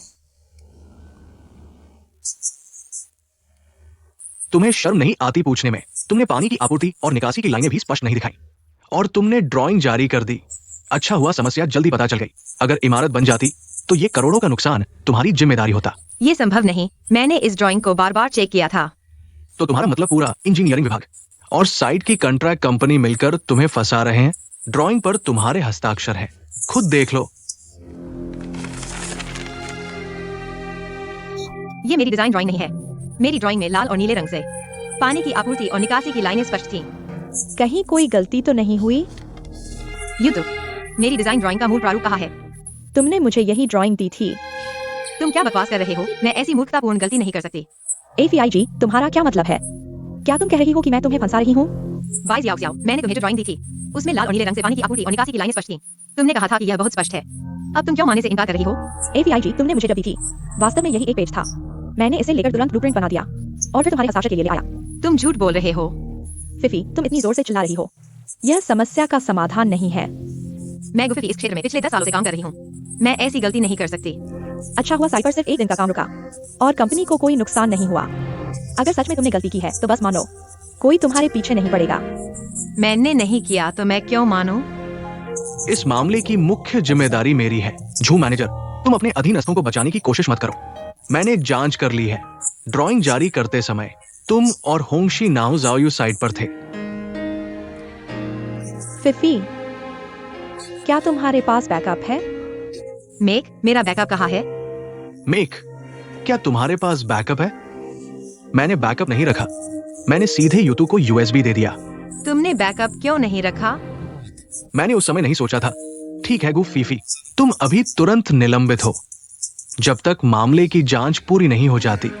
तुम्हें शर्म नहीं आती पूछने में? तुमने पानी की आपूर्ति और निकासी की लाइनें भी स्पष्ट नहीं दिखाई, और तुमने ड्राइंग जारी कर दी। अच्छा हुआ समस्या जल्दी पता चल गई। अगर इमारत बन जाती तो ये करोड़ों का नुकसान तुम्हारी जिम्मेदारी होता। ये संभव नहीं। मैंने इस ड्राइंग को बार बार चेक किया था। तो तुम्हारा मतलब पूरा इंजीनियरिंग विभाग और साइट की कॉन्ट्रैक्ट कंपनी मिलकर तुम्हें फंसा रहे हैं। ड्राइंग पर तुम्हारे हस्ताक्षर हैं, खुद देख लो। ये मेरी डिजाइन ड्राइंग नहीं है। मेरी ड्राइंग में लाल और नीले रंग से पानी की आपूर्ति और निकासी की लाइनें स्पष्ट थीं। कहीं कोई गलती तो नहीं हुई? युद्ध, मेरी डिजाइन ड्राइंग का मूल प्रारूप कहाँ है? तुमने मुझे यही ड्राइंग दी थी। तुम क्या बकवास कर रहे हो? मैं ऐसी मूर्खतापूर्ण गलती नहीं कर सकती। AVIG, तुम्हारा क्या मतलब है? क्या तुम कह रही हो कि मैं तुम्हें फंसा रही हूँ? वाइज याओ याओ, मैंने तुम्हें जो ड्राइंग दी थी उसमें लाल और नीले रंग से पानी की आपूर्ति और निकासी की लाइनें स्पष्ट थीं। तुमने कहा था कि यह बहुत स्पष्ट है। अब तुम क्यों मानने से इनकार कर रही हो? AVIG, तुमने मुझे जब दी थी, वास्तव में यही एक पेज था। मैंने इसे लेकर तुरंत ब्लूप्रिंट बना दिया और फिर तुम्हारे हस्ताक्षर के लिए ले आया। तुम झूठ बोल रहे हो। फिफी, तुम इतनी जोर से चिल्ला रही हो। यह समस्या का समाधान नहीं है। मैं गुफी इस क्षेत्र में पिछले 10 सालों से काम कर रही हूँ। मैं ऐसी गलती नहीं कर सकती। अच्छा हुआ साइट पर सिर्फ एक दिन का काम रुका और कंपनी को कोई नुकसान नहीं हुआ। अगर सच में तुमने गलती की है तो बस मानो, कोई तुम्हारे पीछे नहीं पड़ेगा। मैंने नहीं किया तो मैं क्यों मानूं? इस मामले की मुख्य जिम्मेदारी मेरी है। झू मैनेजर, तुम अपने अधीनस्थों को बचाने की कोशिश मत करो। मैंने जांच कर ली है। ड्राइंग जारी करते समय तुम और होंगशी नाओ जाओयू साइट पर थे। फिफी, क्या तुम्हारे पास बैकअप है? मेक, मेरा बैकअप कहाँ है? मेक, क्या तुम्हारे पास बैकअप है? मैंने बैकअप नहीं रखा। मैंने सीधे यूतू को USB दे दिया। तुमने बैकअप क्यों नहीं रखा? मैंने उस समय नहीं सोचा था। ठीक है गुफीफी, तुम अभी तुरंत निलंबित हो जब तक मामले की जांच पूरी नहीं हो जाती।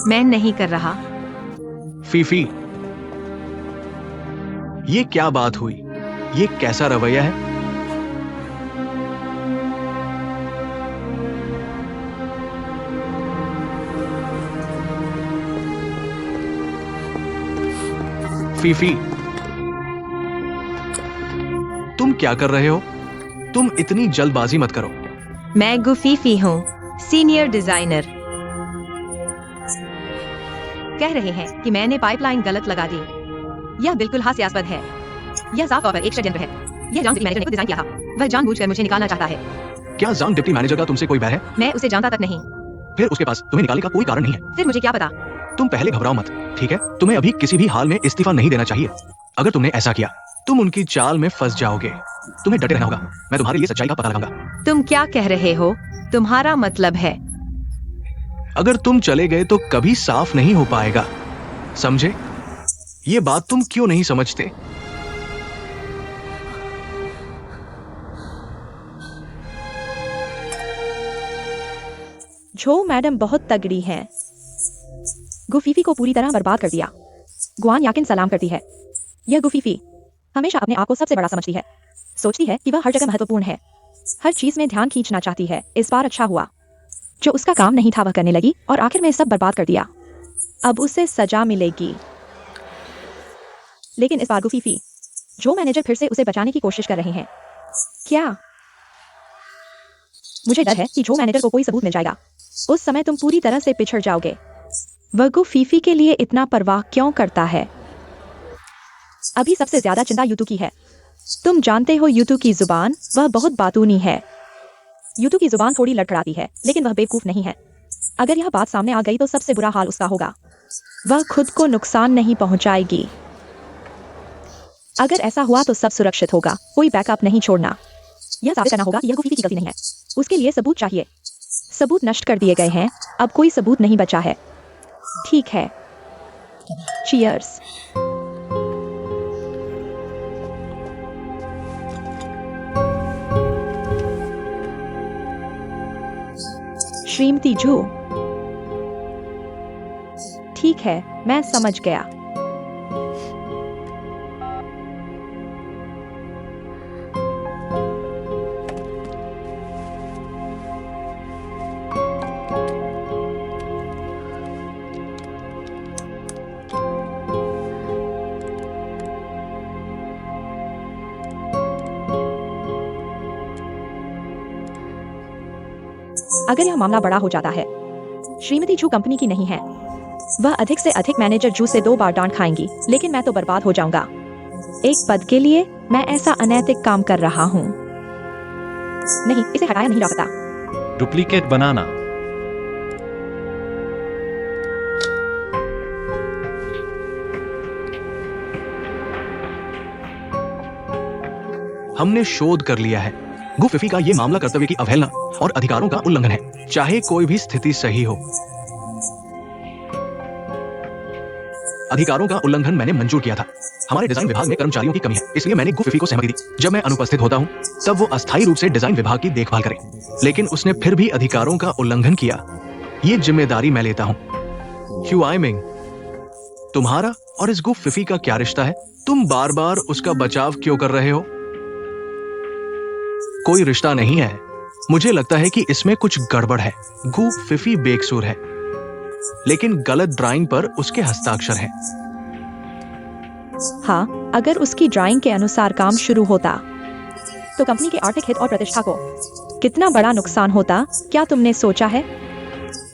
मैं नहीं कर रहा। फीफी, ये क्या बात हुई? ये कैसा रवैया है? फीफी, तुम क्या कर रहे हो? तुम इतनी जल्दबाजी मत करो। मैं गुफीफी हूँ, सीनियर डिजाइनर। कह रहे हैं कि मैंने पाइपलाइन गलत लगा दी। यह बिल्कुल हास्यास्पद है। यह साफ तौर पर एक षड्यंत्र है। यह जॉन मैनेजर ने खुद डिजाइन किया था। वह जानबूझकर मुझे निकालना चाहता है। क्या जांग डिप्टी मैनेजर का तुमसे कोई बैर है? मैं उसे जानता तक नहीं। फिर उसके पास तुम्हें निकालने का कोई कारण नहीं है। फिर मुझे क्या पता? तुम पहले घबराओ मत, ठीक है? तुम्हें अभी किसी भी हाल में इस्तीफा नहीं देना चाहिए। अगर तुमने ऐसा किया तुम उनकी चाल में फंस जाओगे। तुम्हें डटे रहना होगा। मैं तुम्हारे लिए सच्चाई का पता लगाऊंगा। तुम क्या कह रहे हो? तुम्हारा मतलब है अगर तुम चले गए तो कभी साफ नहीं हो पाएगा, समझे? ये बात तुम क्यों नहीं समझते? झो मैडम बहुत तगड़ी हैं। गुफीफी को पूरी तरह बर्बाद कर दिया। गुआन याकिन सलाम करती है। यह गुफीफी हमेशा अपने आप को सबसे बड़ा समझती है। सोचती है कि वह हर जगह महत्वपूर्ण है, हर चीज में ध्यान खींचना चाहती है। इस बार अच्छा हुआ, जो उसका काम नहीं था वह करने लगी और आखिर में सब बर्बाद कर दिया। अब उसे सजा मिलेगी। लेकिन इस बार गुफीफी जो मैनेजर फिर से उसे बचाने की कोशिश कर रहे हैं। क्या? मुझे डर है कि जो मैनेजर को कोई सबूत मिल जाएगा, उस समय तुम पूरी तरह से पिछड़ जाओगे। वह गुफीफी के लिए इतना परवाह क्यों करता है? अभी सबसे ज्यादा चिंता यूतू की है। तुम जानते हो यूतू की जुबान, वह बहुत बातूनी है। यूतू की जुबान थोड़ी लड़खड़ाती है, लेकिन वह बेवकूफ नहीं है। अगर यह बात सामने आ गई तो सबसे बुरा हाल उसका होगा। वह खुद को नुकसान नहीं पहुंचाएगी। अगर ऐसा हुआ तो सब सुरक्षित होगा। कोई बैकअप नहीं छोड़ना। यह साबित करना होगा कि यह गुफीफी की गलती नहीं है। उसके लिए सबूत चाहिए। सबूत नष्ट कर दिए गए हैं, अब कोई सबूत नहीं बचा है। ठीक है, चीयर्स। श्रीमती जू, ठीक है, मैं समझ गया। अगर यह मामला बड़ा हो जाता है, श्रीमती जू कंपनी की नहीं है। वह अधिक से अधिक मैनेजर जू से 2 बार डांट खाएंगी, लेकिन मैं तो बर्बाद हो जाऊंगा। एक पद के लिए मैं ऐसा अनैतिक काम कर रहा हूँ। नहीं, इसे हटाया नहीं जा सकता। डुप्लीकेट बनाना। हमने शोध कर लिया है। गुफीफी का ये मामला कर्तव्य की अवहेलना और अधिकारों का उल्लंघन है, चाहे कोई भी स्थिति सही हो। अधिकारों का उल्लंघन मैंने मंजूर किया था। हमारे डिजाइन विभाग में कर्मचारियों की कमी है, इसलिए मैंने गुफीफी को सहमति दी। जब मैं अनुपस्थित होता हूँ तब वो अस्थायी रूप से डिजाइन विभाग की देखभाल करे, लेकिन उसने फिर भी अधिकारों का उल्लंघन किया। ये जिम्मेदारी मैं लेता हूँ। ह्यू आइमिंग, तुम्हारा और इस गुफीफी का क्या रिश्ता है? तुम बार बार उसका बचाव क्यों कर रहे हो? कोई रिश्ता नहीं है। मुझे लगता है कि इसमें कुछ गड़बड़ है। गुफीफी बेकसूर है, लेकिन गलत ड्राइंग पर उसके हस्ताक्षर हैं। हाँ, अगर उसकी ड्राइंग के अनुसार काम शुरू होता तो कंपनी के आर्थिक हित और प्रतिष्ठा को कितना बड़ा नुकसान होता, क्या तुमने सोचा है?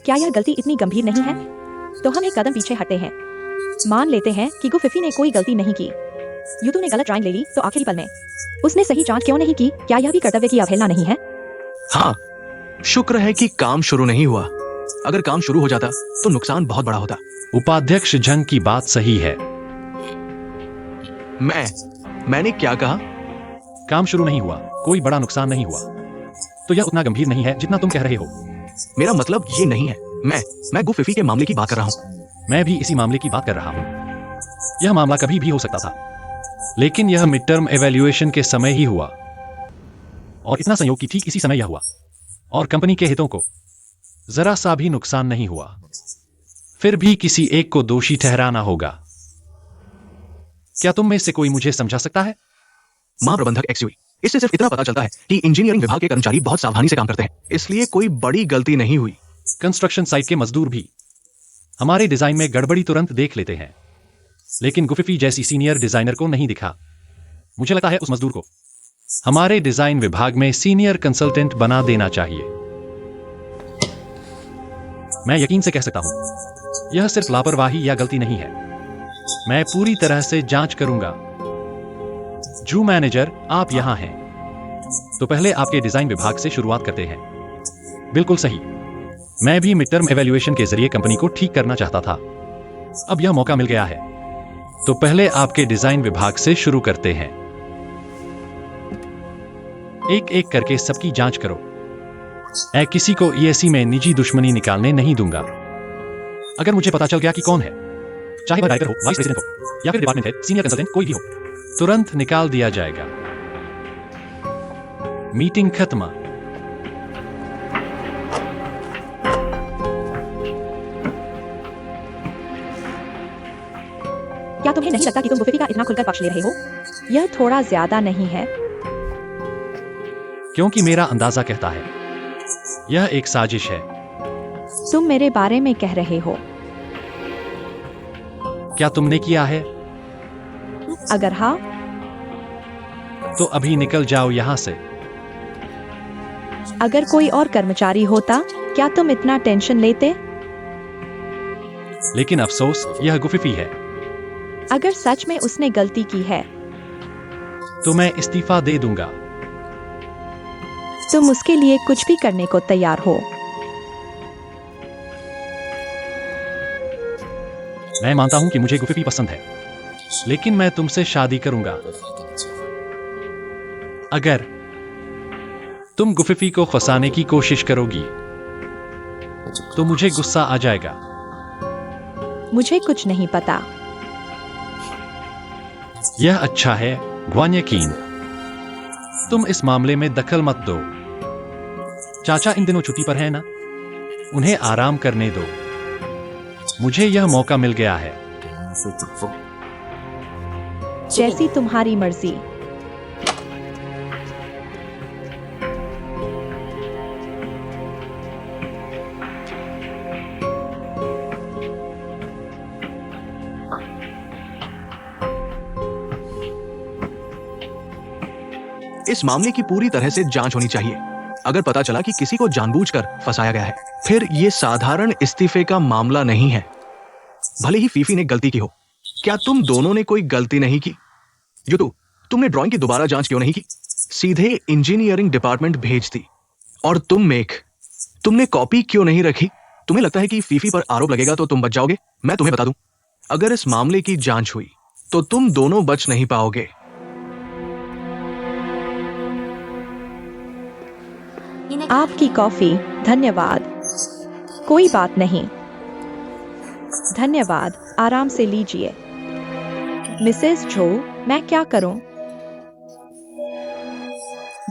क्या यह गलती इतनी गंभीर नहीं है? तो हम एक कदम पीछे हटते हैं। मान लेते हैं कि गुफीफी ने कोई गलती नहीं की। यूतू ने गलत ड्राइंग ले ली, तो आखिरी पल में उसने सही जांच क्यों नहीं की? क्या यह भी कर्तव्य की अवहेलना नहीं है? हाँ, शुक्र है कि काम शुरू नहीं हुआ। अगर काम शुरू हो जाता तो नुकसान बहुत बड़ा होता। उपाध्यक्ष जंग की बात सही है। मैंने क्या कहा? काम शुरू नहीं हुआ, कोई बड़ा नुकसान नहीं हुआ, तो यह उतना गंभीर नहीं है जितना तुम कह रहे हो। मेरा मतलब ये नहीं है। मैं गुफीफी के मामले की बात कर रहा हूँ। मैं भी इसी मामले की बात कर रहा हूँ। यह मामला कभी भी हो सकता था, लेकिन यह मिड टर्म एवेल्युएशन के समय ही हुआ, और इतना संयोग कि ठीक इसी समय यह हुआ, और कंपनी के हितों को जरा सा भी नुकसान नहीं हुआ। फिर भी किसी एक को दोषी ठहराना होगा। क्या तुम में से कोई मुझे समझा सकता है? महाप्रबंधक एक्सयूई, इससे सिर्फ इतना पता चलता है कि इंजीनियरिंग विभाग के कर्मचारी बहुत सावधानी से काम करते हैं, इसलिए कोई बड़ी गलती नहीं हुई। कंस्ट्रक्शन साइट के मजदूर भी हमारे डिजाइन में गड़बड़ी तुरंत देख लेते हैं, लेकिन गुफीफी जैसी सीनियर डिजाइनर को नहीं दिखा। मुझे लगता है उस मजदूर को हमारे डिजाइन विभाग में सीनियर कंसल्टेंट बना देना चाहिए। मैं यकीन से कह सकता हूं, यह सिर्फ लापरवाही या गलती नहीं है। मैं पूरी तरह से जांच करूंगा। जू मैनेजर, आप यहां हैं। तो पहले आपके डिजाइन विभाग से शुरुआत करते हैं। बिल्कुल सही। मैं भी मिड टर्म एवेल्युएशन के जरिए कंपनी को ठीक करना चाहता था। अब यह मौका मिल गया है। तो पहले आपके डिजाइन विभाग से शुरू करते हैं। एक एक करके सबकी जांच करो। मैं किसी को ईएससी में निजी दुश्मनी निकालने नहीं दूंगा। अगर मुझे पता चल गया कि कौन है, चाहे वह डायरेक्टर हो, वाइस प्रेसिडेंट हो या फिर डिपार्टमेंट हेड, सीनियर कंसल्टेंट कोई भी हो, तुरंत निकाल दिया जाएगा। मीटिंग खत्म। क्या तुम्हें नहीं लगता कि तुम गुफिफी का इतना खुलकर पक्ष ले रहे हो? यह थोड़ा ज्यादा नहीं है? क्योंकि मेरा अंदाजा कहता है यह एक साजिश है। तुम मेरे बारे में कह रहे हो? क्या तुमने किया है? अगर हाँ, तो अभी निकल जाओ यहां से। अगर कोई और कर्मचारी होता, क्या तुम इतना टेंशन लेते? लेकिन अफसोस यह गुफिफी है। अगर सच में उसने गलती की है, तो मैं इस्तीफा दे दूंगा। तुम उसके लिए कुछ भी करने को तैयार हो। मैं मानता हूं कि मुझे गुफिफी पसंद है, लेकिन मैं तुमसे शादी करूंगा। अगर तुम गुफिफी को फंसाने की कोशिश करोगी, तो मुझे गुस्सा आ जाएगा। मुझे कुछ नहीं पता। यह अच्छा है, ग्वान यकीन। तुम इस मामले में दखल मत दो। चाचा इन दिनों छुट्टी पर है ना? उन्हें आराम करने दो। मुझे यह मौका मिल गया है। जैसी तुम्हारी मर्जी। इस मामले की पूरी तरह से जांच होनी चाहिए। अगर पता चला कि किसी को जानबूझकर फंसाया गया है, फिर यह साधारण इस्तीफे का मामला नहीं है। भले ही फीफी ने गलती की हो, क्या तुम दोनों ने कोई गलती नहीं की? युतु, तुमने ड्राइंग की दोबारा जांच क्यों नहीं की? सीधे इंजीनियरिंग डिपार्टमेंट भेज दी। और तुम मेक, तुमने कॉपी क्यों नहीं रखी? तुम्हें लगता है कि फीफी पर आरोप लगेगा तो तुम बच जाओगे? मैं तुम्हें बता दूं, अगर इस मामले की जांच हुई तो तुम दोनों बच नहीं पाओगे। आपकी कॉफी, धन्यवाद। कोई बात नहीं, धन्यवाद। आराम से लीजिए। मिसेस जो, मैं क्या करूं?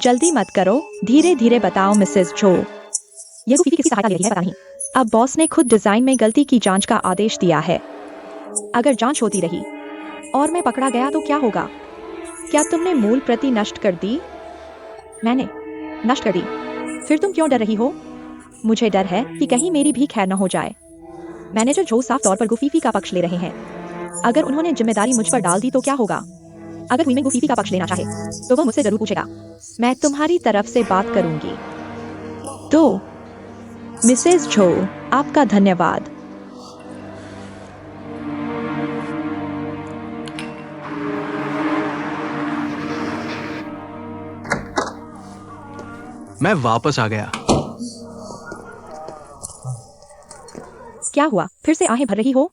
जल्दी मत करो, धीरे धीरे बताओ मिसेस जो। यह गुफिफी किसकी सहायता ले रही है, पता नहीं। अब बॉस ने खुद डिजाइन में गलती की जांच का आदेश दिया है। अगर जांच होती रही और मैं पकड़ा गया तो क्या होगा? क्या तुमने मूल प्रति नष्ट कर दी? मैंने नष्ट कर दी? फिर तुम क्यों डर रही हो? मुझे डर है कि कहीं मेरी भी खैर न हो जाए। मैनेजर जो साफ तौर पर गुफिफी का पक्ष ले रहे हैं। अगर उन्होंने जिम्मेदारी मुझ पर डाल दी तो क्या होगा? अगर कोई में गुफिफी का पक्ष लेना चाहे तो वह मुझसे जरूर पूछेगा। मैं तुम्हारी तरफ से बात करूंगी। तो मिसेस जो, आपका धन्यवाद। मैं वापस आ गया। क्या हुआ? फिर से आहें भर रही हो?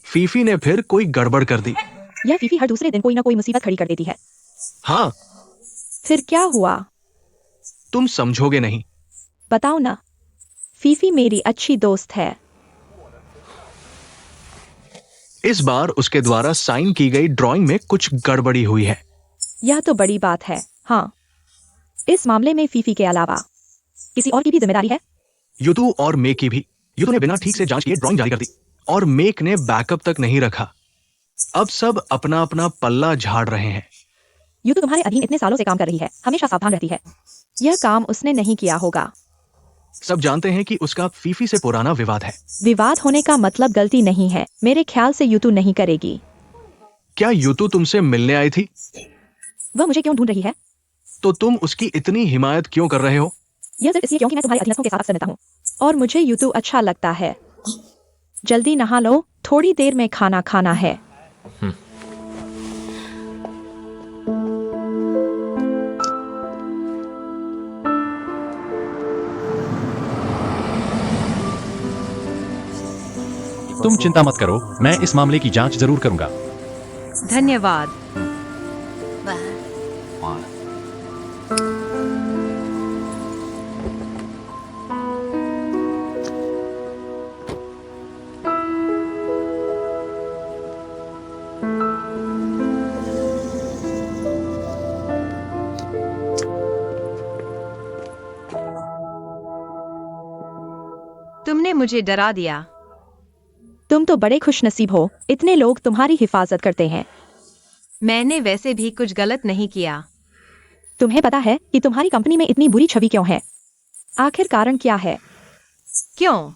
फीफी ने फिर कोई गड़बड़ कर दी। यह फीफी हर दूसरे दिन कोई ना कोई मुसीबत खड़ी कर देती है। हाँ, फिर क्या हुआ? तुम समझोगे नहीं। बताओ ना। फीफी मेरी अच्छी दोस्त है। इस बार उसके द्वारा साइन की गई ड्राइंग में कुछ गड़बड़ी हुई है। यह तो बड़ी बात है। हाँ, इस मामले में फीफी के अलावा किसी और की भी जिम्मेदारी है? युतु और मेक की भी। युतु ने बिना ठीक से जांच किए ड्राइंग जारी कर दी और मेक ने बैकअप तक नहीं रखा। अब सब अपना अपना पल्ला झाड़ रहे हैं। यू तो तुम्हारे अधीन इतने सालों से काम कर रही है, हमेशा सावधान रहती है। यह काम उसने नहीं किया होगा। सब जानते हैं कि उसका फीफी से पुराना विवाद है। विवाद होने का मतलब गलती नहीं है। मेरे ख्याल से यूतू नहीं करेगी। क्या युतु तुमसे मिलने आई थी? वह मुझे क्यों ढूंढ रही है? तो तुम उसकी इतनी हिमायत क्यों कर रहे हो? यह सिर्फ इसलिए क्योंकि मैं तुम्हारे अधीनस्थों के साथ अक्सर रहता हूँ और मुझे यूतू अच्छा लगता है। जल्दी नहा लो, थोड़ी देर में खाना खाना है। तुम चिंता मत करो, मैं इस मामले की जांच जरूर करूंगा। धन्यवाद। तुमने मुझे डरा दिया। तुम तो बड़े खुशनसीब हो, इतने लोग तुम्हारी हिफाजत करते हैं। मैंने वैसे भी कुछ गलत नहीं किया। तुम्हें पता है कि तुम्हारी कंपनी में इतनी बुरी छवि क्यों है? आखिर कारण क्या है? क्यों?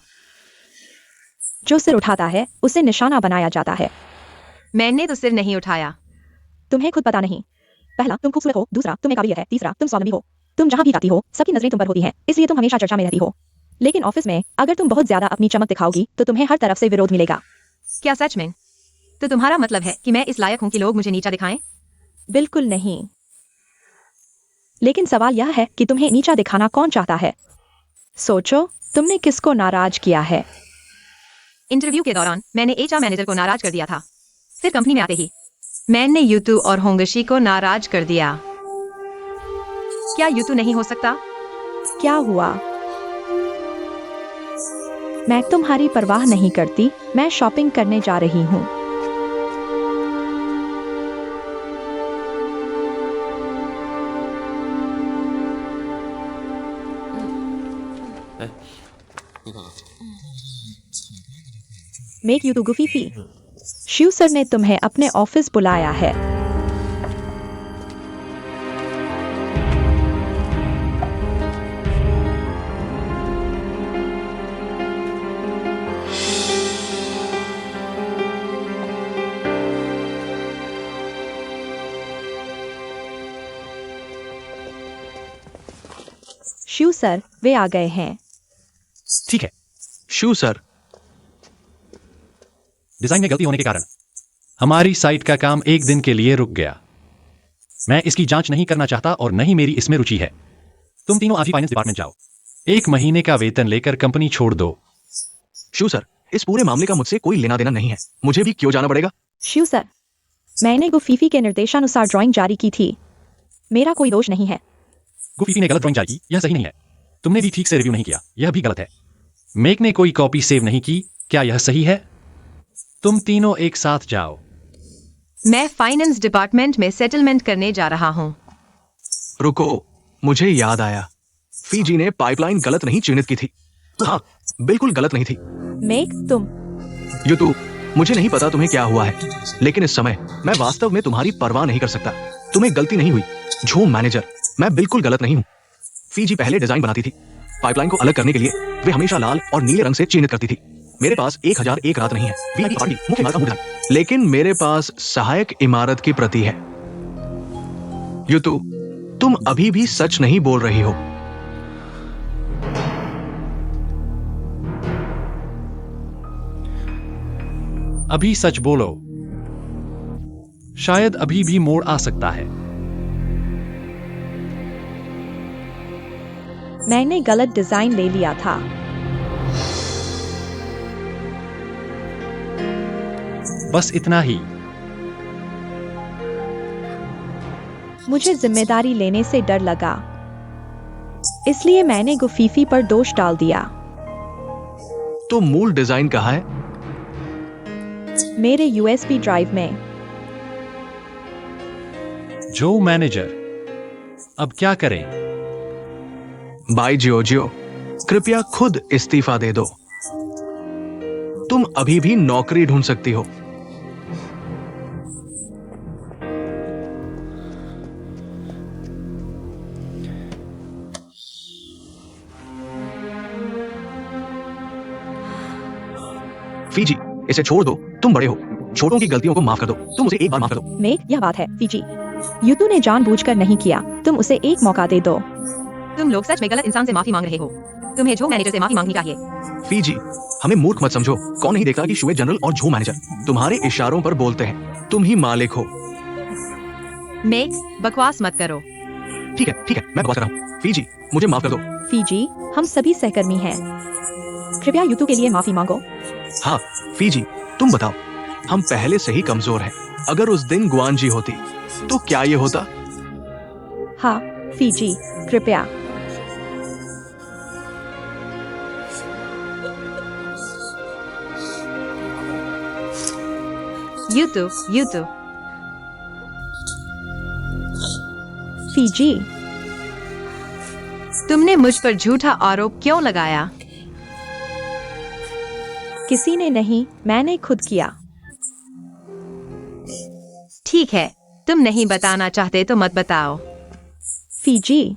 जो सिर उठाता है उसे निशाना बनाया जाता है। मैंने तो सिर नहीं उठाया। तुम्हें खुद पता नहीं। पहला, तुम खूबसूरत हो। दूसरा, तुम्हें काबिलियत है। तीसरा, तुम स्वावलंबी हो। तुम जहां भी जाती हो सबकी नजरें तुम पर होती हैं, इसलिए तुम हमेशा चर्चा में रहती हो। लेकिन ऑफिस में अगर तुम बहुत ज्यादा अपनी चमक दिखाओगी तो तुम्हें हर तरफ से विरोध मिलेगा। क्या सच में? तो तुम्हारा मतलब है कि मैं इस लायक हूं कि लोग मुझे नीचा दिखाएं? बिल्कुल नहीं। लेकिन सवाल यह है कि तुम्हें नीचा दिखाना कौन चाहता है? सोचो, तुमने किसको नाराज किया है? इंटरव्यू के दौरान मैंने एचआर मैनेजर को नाराज कर दिया था। फिर कंपनी में आते ही मैंने यूतू और होंगशी को नाराज कर दिया। क्या यूतू नहीं हो सकता? क्या हुआ? मैं तुम्हारी परवाह नहीं करती, मैं शॉपिंग करने जा रही हूँ। मेक यू टू गुफी फी। शिव सर ने तुम्हें अपने ऑफिस बुलाया है। शिव सर, वे आ गए हैं। ठीक है। शिव सर, डिजाइन में गलती होने के कारण हमारी साइट का काम एक दिन के लिए रुक गया। मैं इसकी जांच नहीं करना चाहता और न ही मेरी इसमें रुचि है। तुम तीनों आज ही फाइनेंस डिपार्टमेंट जाओ। 1 महीने का वेतन लेकर कंपनी छोड़ दो। शिव सर, इस पूरे मामले का मुझसे कोई लेना देना नहीं है। मुझे भी क्यों जाना पड़ेगा? शिव सर, मैंने गुफीफी के निर्देशानुसार ड्राइंग जारी की थी। मेरा कोई दोष नहीं है। गुफीफी ने गलत ड्राइंग जारी की, यह सही नहीं है। तुमने भी ठीक से रिव्यू नहीं किया, यह भी गलत है। मेक ने कोई कॉपी सेव नहीं की, क्या यह सही है? तुम तीनों एक साथ जाओ। मैं फाइनेंस डिपार्टमेंट में सेटलमेंट करने जा रहा हूं। रुको, मुझे याद आया। फीजी ने पाइपलाइन गलत नहीं चिन्हित की थी। हाँ, बिल्कुल गलत नहीं थी। मेक, तुम यूतू, मुझे नहीं पता तुम्हें क्या हुआ है, लेकिन इस समय मैं वास्तव में तुम्हारी परवाह नहीं कर सकता। तुम्हें गलती नहीं हुई। झूम मैनेजर, मैं बिल्कुल गलत नहीं हूँ। फीजी पहले डिजाइन बनाती थी। पाइपलाइन को अलग करने के लिए वे हमेशा लाल और नीले रंग से चिन्हित करती थी। मेरे पास 1001 रात नहीं है, VIP पार्टी, मुख्य इमारत का मूड है। लेकिन मेरे पास सहायक इमारत की प्रति है। यूतू, तुम अभी भी सच नहीं बोल रही हो। अभी सच बोलो। शायद अभी भी मोड़ आ सकता है। मैंने गलत डिजाइन ले लिया था। बस इतना ही। मुझे जिम्मेदारी लेने से डर लगा, इसलिए मैंने गुफीफी पर दोष डाल दिया। तो मूल डिजाइन कहाँ है? मेरे USB ड्राइव में। जो मैनेजर, अब क्या करें? बाय जियोजियो, कृपया खुद इस्तीफा दे दो। तुम अभी भी नौकरी ढूंढ सकती हो। फीजी, इसे छोड़ दो। तुम बड़े हो, छोटों की गलतियों को माफ कर दो। तुम उसे एक बार माफ कर दो। मेक, यह बात है फीजी। यूतू ने जानबूझकर नहीं किया, तुम उसे एक मौका दे दो। तुम लोग सच में गलत इंसान से माफी मांग रहे हो। तुम्हें झो मैनेजर से माफी मांगनी चाहिए। फीजी, हमें मूर्ख मत समझो। कौन नहीं देखता कि शुए जनरल और झू मैनेजर तुम्हारे इशारों पर बोलते हैं। तुम ही मालिक हो। मेक, बकवास मत करो। ठीक है, मैं बकवास कर रहा हूँ। फीजी, मुझे माफ कर दो। फीजी, हम सभी सहकर्मी हैं। कृपया यूतू के लिए माफी मांगो। हाँ फीजी, तुम बताओ, हम पहले से ही कमजोर हैं। अगर उस दिन गुआन जी होती तो क्या ये होता? हाँ फीजी, कृपया। यू तो फीजी, तुमने मुझ पर झूठा आरोप क्यों लगाया? किसी ने नहीं, मैंने खुद किया। ठीक है, तुम नहीं बताना चाहते तो मत बताओ। फीजी,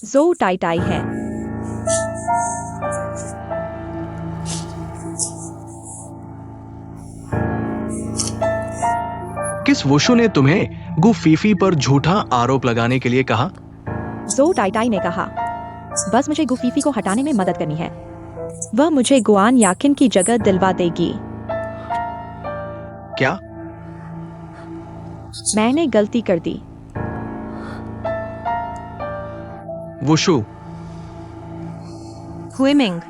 जो टाई टाई है। किस वुशु ने तुम्हें गुफीफी पर झूठा आरोप लगाने के लिए कहा? जो टाई टाई ने कहा, बस मुझे गुफीफी को हटाने में मदद करनी है। वह मुझे गुआन याकिन की जगह दिलवा देगी। क्या? मैंने गलती कर दी। वुशु, हुइमिंग,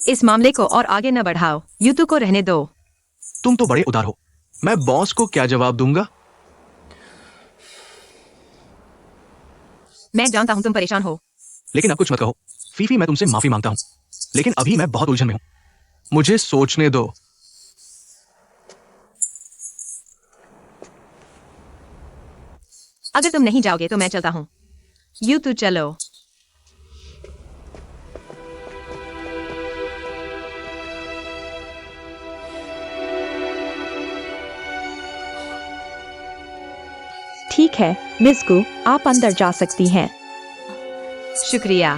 इस मामले को और आगे न बढ़ाओ, यूतू को रहने दो। तुम तो बड़े उदार हो। मैं बॉस को क्या जवाब दूंगा? मैं जानता हूं तुम परेशान हो। लेकिन अब कुछ मत कहो। फीफी, मैं तुमसे माफी मांगता हूं, लेकिन अभी मैं बहुत उलझन में हूं। मुझे सोचने दो। अगर तुम नहीं जाओगे तो मैं चलता हूं। यूतू चलो। ठीक है मिस गु, आप अंदर जा सकती हैं। शुक्रिया।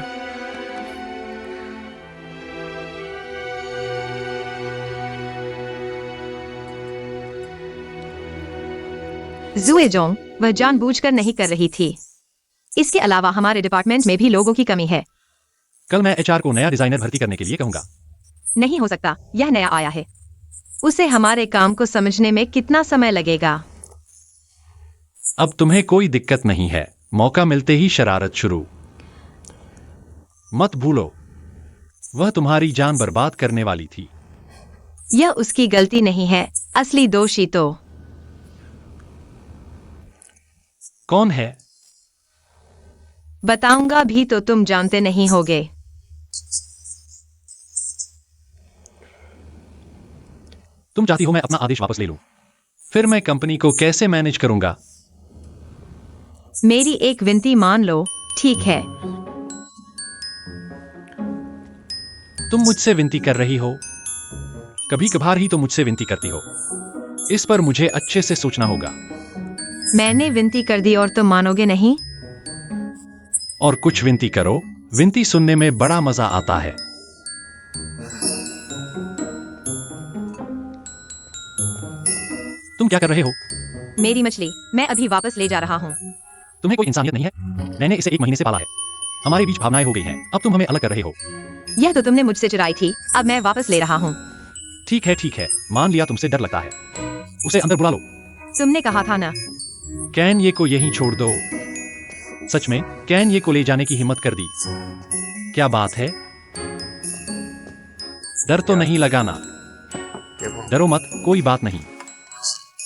जुएजोंग वह जानबूझकर नहीं कर रही थी। इसके अलावा हमारे डिपार्टमेंट में भी लोगों की कमी है। कल मैं एचआर को नया डिजाइनर भर्ती करने के लिए कहूंगा। नहीं हो सकता, यह नया आया है। उसे हमारे काम को समझने में कितना समय लगेगा? अब तुम्हें कोई दिक्कत नहीं है, मौका मिलते ही शरारत शुरू। मत भूलो, वह तुम्हारी जान बर्बाद करने वाली थी। यह उसकी गलती नहीं है, असली दोषी तो कौन है? बताऊंगा भी तो तुम जानते नहीं होगे। तुम चाहती हो मैं अपना आदेश वापस ले लूं? फिर मैं कंपनी को कैसे मैनेज करूंगा? मेरी एक विनती मान लो, ठीक है? तुम मुझसे विनती कर रही हो? कभी कभार ही तो मुझसे विनती करती हो। इस पर मुझे अच्छे से सोचना होगा। मैंने विनती कर दी और तुम मानोगे नहीं? और कुछ विनती करो, विनती सुनने में बड़ा मजा आता है। तुम क्या कर रहे हो? मेरी मछली मैं अभी वापस ले जा रहा हूँ। तुम्हें कोई इंसानियत नहीं है? मैंने इसे 1 महीने से पाला है। हमारे बीच भावनाएं हो गई हैं, अब तुम हमें अलग कर रहे हो। यह तो तुमने मुझसे चुराई थी, अब मैं वापस ले रहा हूँ। ठीक है, मान लिया तुमसे डर लगता है। उसे अंदर बुला लो। तुमने कहा था ना। कैन ये को यहीं छोड़ दो। सच में कैन ये को ले जाने की हिम्मत कर दी। क्या बात है? डर तो नहीं लगाना। डरो मत, कोई बात नहीं।